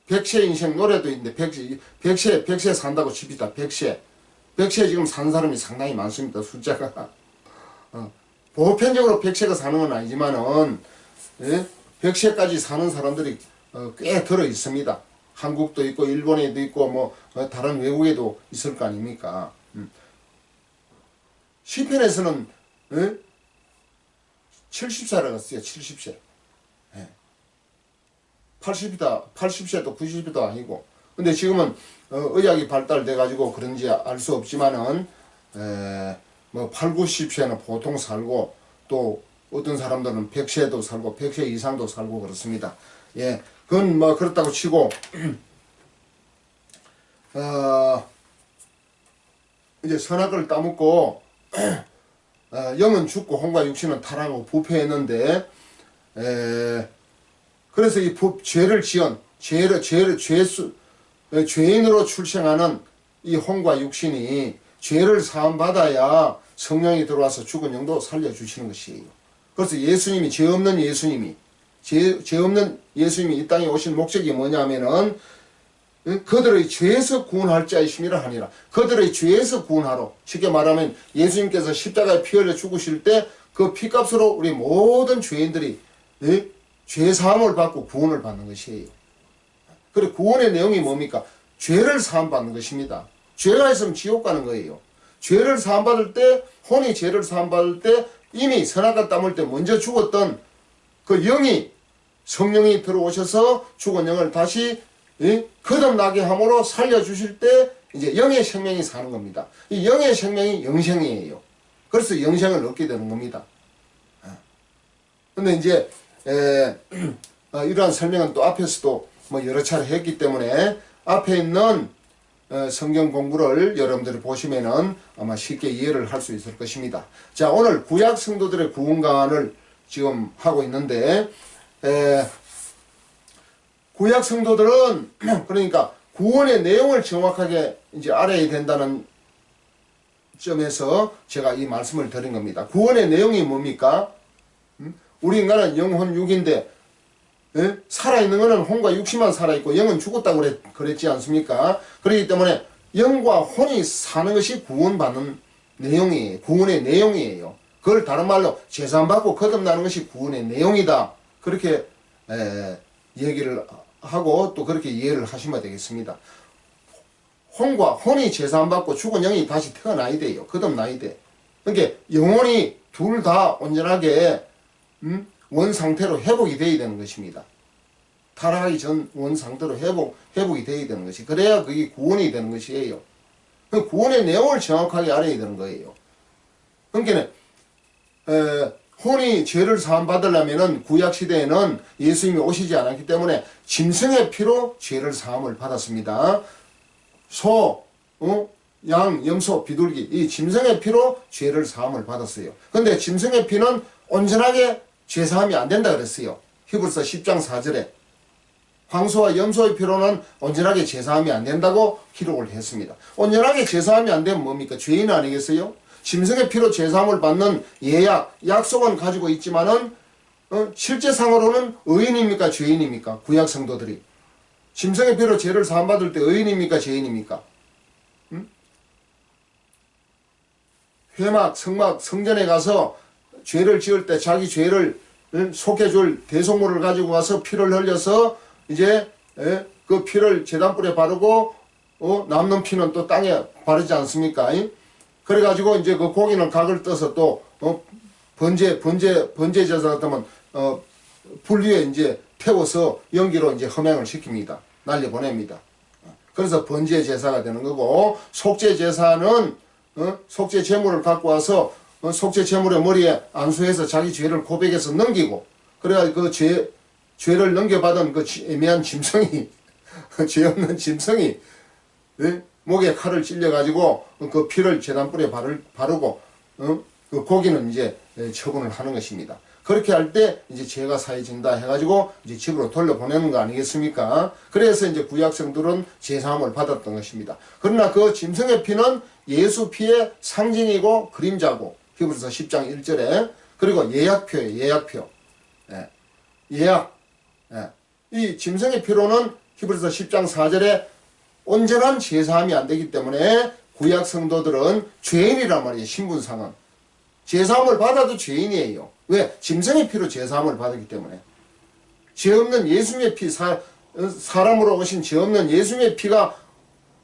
100세 인생 노래도 있는데 100세 산다고 칩시다. 100세 지금 산 사람이 상당히 많습니다. 숫자가 보편적으로 100세가 사는 건 아니지만은 100세까지 사는 사람들이 꽤 들어 있습니다. 한국도 있고 일본에도 있고 뭐 다른 외국에도 있을 거 아닙니까? 시편에서는 70세라고 써요. 70세 80세도 90세도 아니고 근데 지금은 의학이 발달돼 가지고 그런지 알 수 없지만은 뭐 8, 90세는 보통 살고 또 어떤 사람들은 100세도 살고 100세 이상도 살고 그렇습니다. 예, 그건 뭐 그렇다고 치고 이제 선악을 따먹고 영은 죽고 혼과 육신은 타락하고 부패했는데 그래서 이 죄를 지은 죄인으로 출생하는 이 혼과 육신이 죄를 사함받아야 성령이 들어와서 죽은 영도 살려주시는 것이에요. 그래서 예수님이 죄 없는 예수님이 이 땅에 오신 목적이 뭐냐면은 그들의 죄에서 구원할 자이심이라 하니라. 그들의 죄에서 구원하러 쉽게 말하면 예수님께서 십자가에 피 흘려 죽으실 때 그 피값으로 우리 모든 죄인들이 죄 사함을 받고 구원을 받는 것이에요. 그리고 구원의 내용이 뭡니까? 죄를 사함받는 것입니다. 죄가 있으면 지옥 가는 거예요. 죄를 사함받을 때 혼이 죄를 사함받을 때 이미 선악과 땀을 때 먼저 죽었던 그 영이 성령이 들어오셔서 죽은 영을 다시 거듭나게 함으로 살려주실 때 이제 영의 생명이 사는 겁니다. 이 영의 생명이 영생이에요. 그래서 영생을 얻게 되는 겁니다. 근데 이제 이러한 설명은 또 앞에서도 뭐 여러 차례 했기 때문에 앞에 있는 성경 공부를 여러분들이 보시면은 아마 쉽게 이해를 할 수 있을 것입니다. 자, 오늘 구약 성도들의 구원 강화를 지금 하고 있는데, 구약 성도들은 그러니까 구원의 내용을 정확하게 이제 알아야 된다는 점에서 제가 이 말씀을 드린 겁니다. 구원의 내용이 뭡니까? 우리 인간은 영혼 육인데, 살아있는 것은 혼과 육신만 살아있고 영은 죽었다고 그랬지 않습니까? 그렇기 때문에 영과 혼이 사는 것이 구원받는 내용이에요. 구원의 내용이에요. 그걸 다른 말로 제사받고 거듭나는 것이 구원의 내용이다. 그렇게 얘기를 하고 또 그렇게 이해를 하시면 되겠습니다. 혼과 혼이 제사받고 죽은 영이 다시 태어나야 돼요. 거듭나야 돼. 그러니까 영혼이 둘 다 온전하게 원 상태로 회복이 되어야 되는 것입니다. 타락하기 전 원 상태로 회복이 되어야 되는 것이. 그래야 그게 구원이 되는 것이에요. 구원의 내용을 정확하게 알아야 되는 거예요. 그러니까 혼이 죄를 사함 받으려면은 구약 시대에는 예수님이 오시지 않았기 때문에 짐승의 피로 죄를 사함을 받았습니다. 소, 양, 염소, 비둘기 이 짐승의 피로 죄를 사함을 받았어요. 근데 짐승의 피는 온전하게 죄사함이 안 된다 그랬어요. 히브리서 10장 4절에 황소와 염소의 피로는 온전하게 제사함이 안 된다고 기록을 했습니다. 온전하게 제사함이 안 되면 뭡니까? 죄인 아니겠어요? 짐승의 피로 제사함을 받는 예약, 약속은 가지고 있지만은 실제상으로는 의인입니까? 죄인입니까? 구약 성도들이 짐승의 피로 죄를 사함받을 때 의인입니까? 죄인입니까? 회막, 성막, 성전에 가서 죄를 지을 때 자기 죄를 속해줄 대속물을 가지고 와서 피를 흘려서 이제 그 피를 제단불에 바르고 남는 피는 또 땅에 바르지 않습니까? 그래가지고 이제 그 고기는 각을 떠서 또 번제 제사 같으면 불 위에 이제 태워서 연기로 이제 험행을 시킵니다. 날려 보냅니다. 그래서 번제 제사가 되는 거고, 속죄 제사는 속죄 제물을 갖고 와서 속죄 제물의 머리에 안수해서 자기 죄를 고백해서 넘기고, 그래야 그 죄를 넘겨받은 그 애매한 짐승이 죄 없는 짐승이 목에 칼을 찔려가지고 그 피를 제단불에 바르고 그 고기는 이제 처분을 하는 것입니다. 그렇게 할 때 이제 죄가 사해진다 해가지고 이제 집으로 돌려보내는 거 아니겠습니까? 그래서 이제 구약성들은 제사함을 받았던 것입니다. 그러나 그 짐승의 피는 예수 피의 상징이고 그림자고, 히브리서 10장 1절에, 그리고 예약표예요. 예약표. 예약. 이 짐승의 피로는 히브리서 10장 4절에 온전한 제사함이 안 되기 때문에 구약 성도들은 죄인이란 말이에요. 신분상은 제사함을 받아도 죄인이에요. 왜? 짐승의 피로 제사함을 받았기 때문에. 죄 없는 예수님의 피, 사람으로 오신 죄 없는 예수님의 피가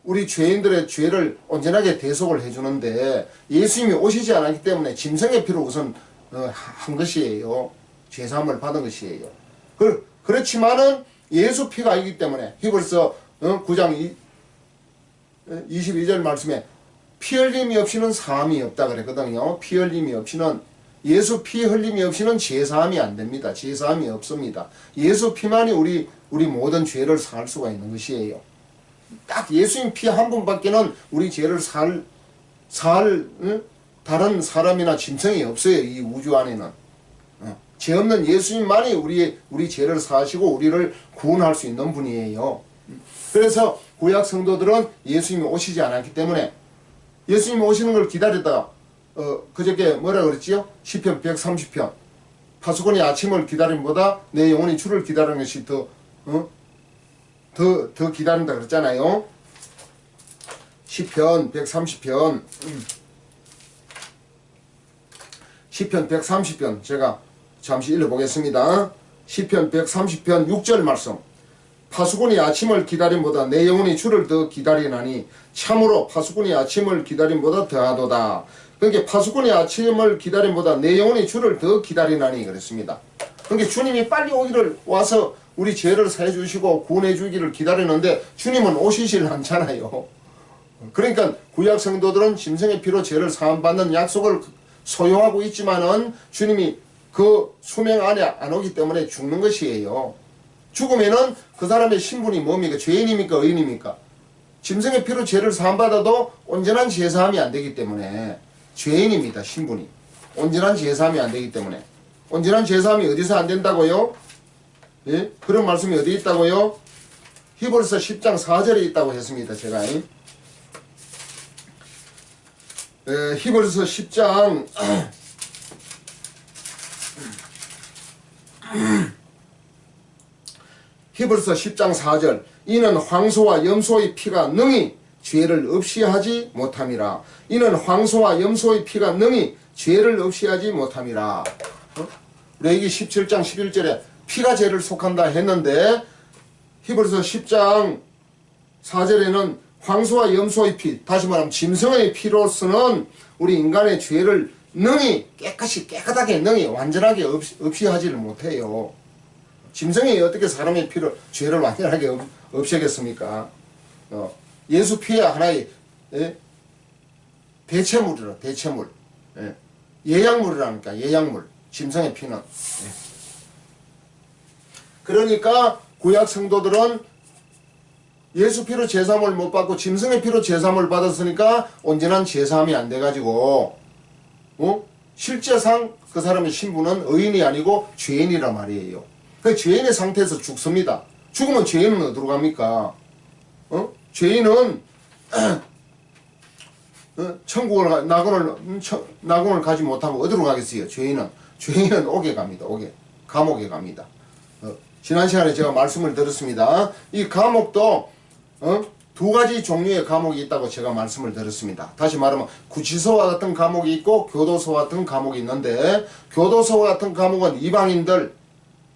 우리 죄인들의 죄를 온전하게 대속을 해주는데, 예수님이 오시지 않았기 때문에 짐승의 피로 우선 한 것이에요. 제사함을 받은 것이에요. 그렇지만은 예수 피가 아니기 때문에 히브리서 9장 22절 말씀에 피 흘림이 없이는 사함이 없다 그랬거든요. 피 흘림이 없이는, 예수 피 흘림이 없이는 제사함이 안 됩니다. 제사함이 없습니다. 예수 피만이 우리 모든 죄를 살 수가 있는 것이에요. 딱 예수님 피 한 분밖에는 우리 죄를 다른 사람이나 짐승이 없어요. 이 우주 안에는. 죄 없는 예수님만이 우리 죄를 사하시고 우리를 구원할 수 있는 분이에요. 그래서 구약 성도들은 예수님이 오시지 않았기 때문에 예수님이 오시는 걸 기다렸다가 그저께 뭐라 그랬지요? 시편 130편 파수꾼이 아침을 기다림보다 내 영혼이 주를 기다리는 것이 더 기다린다 그랬잖아요. 시편 130편 시편 130편 제가 잠시 읽어보겠습니다. 시편 130편 6절 말씀. 파수꾼이 아침을 기다림보다 내 영혼이 주를 더 기다리나니 참으로 파수꾼이 아침을 기다림보다 더하도다. 그러니까 파수꾼이 아침을 기다림보다 내 영혼이 주를 더 기다리나니 그랬습니다. 그러니까 주님이 빨리 오기를 와서 우리 죄를 사해 주시고 구원해 주기를 기다리는데 주님은 오시질 않잖아요. 그러니까 구약 성도들은 짐승의 피로 죄를 사함받는 약속을 소유하고 있지만은 주님이 그 수명 안에 안 오기 때문에 죽는 것이에요. 죽으면은 그 사람의 신분이 뭡니까? 죄인입니까? 의인입니까? 짐승의 피로 죄를 사함받아도 온전한 제사함이 안 되기 때문에 죄인입니다. 신분이. 온전한 제사함이 안 되기 때문에. 온전한 제사함이 어디서 안 된다고요? 예? 그런 말씀이 어디 있다고요? 히브리서 10장 4절에 있다고 했습니다. 제가. 히브리서 10장 히브리서 10장 4절 이는 황소와 염소의 피가 능히 죄를 없이 하지 못함이라. 이는 황소와 염소의 피가 능히 죄를 없이 하지 못함이라. 레위기 17장 11절에 피가 죄를 속한다 했는데 히브리서 10장 4절에는 황소와 염소의 피, 다시 말하면 짐승의 피로서는 우리 인간의 죄를 능히 깨끗하게 능히 완전하게 없이 하지를 못해요. 짐승이 어떻게 사람의 피로 죄를 완전하게 없애겠습니까? 예수 피해 하나의 대체물이라 대체물. 예약물이라니까 예약물. 짐승의 피는. 그러니까 구약 성도들은 예수 피로 제사함을 못 받고 짐승의 피로 제사함을 받았으니까 온전한 제사함이 안 돼가지고 실제상 그 사람의 신분은 의인이 아니고 죄인이란 말이에요. 그 죄인의 상태에서 죽습니다. 죽으면 죄인은 어디로 갑니까? 죄인은 천국을 낙원을 가지 못하고 어디로 가겠어요? 죄인은 옥에 갑니다. 감옥에 갑니다. 지난 시간에 제가 말씀을 드렸습니다. 이 감옥도 두 가지 종류의 감옥이 있다고 제가 말씀을 드렸습니다. 다시 말하면 구치소와 같은 감옥이 있고 교도소와 같은 감옥이 있는데 교도소와 같은 감옥은 이방인들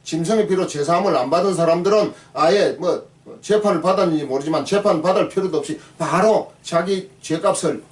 짐승의 피로 제사함을 안 받은 사람들은 아예 재판을 받았는지 모르지만 재판 받을 필요도 없이 바로 자기 죄값을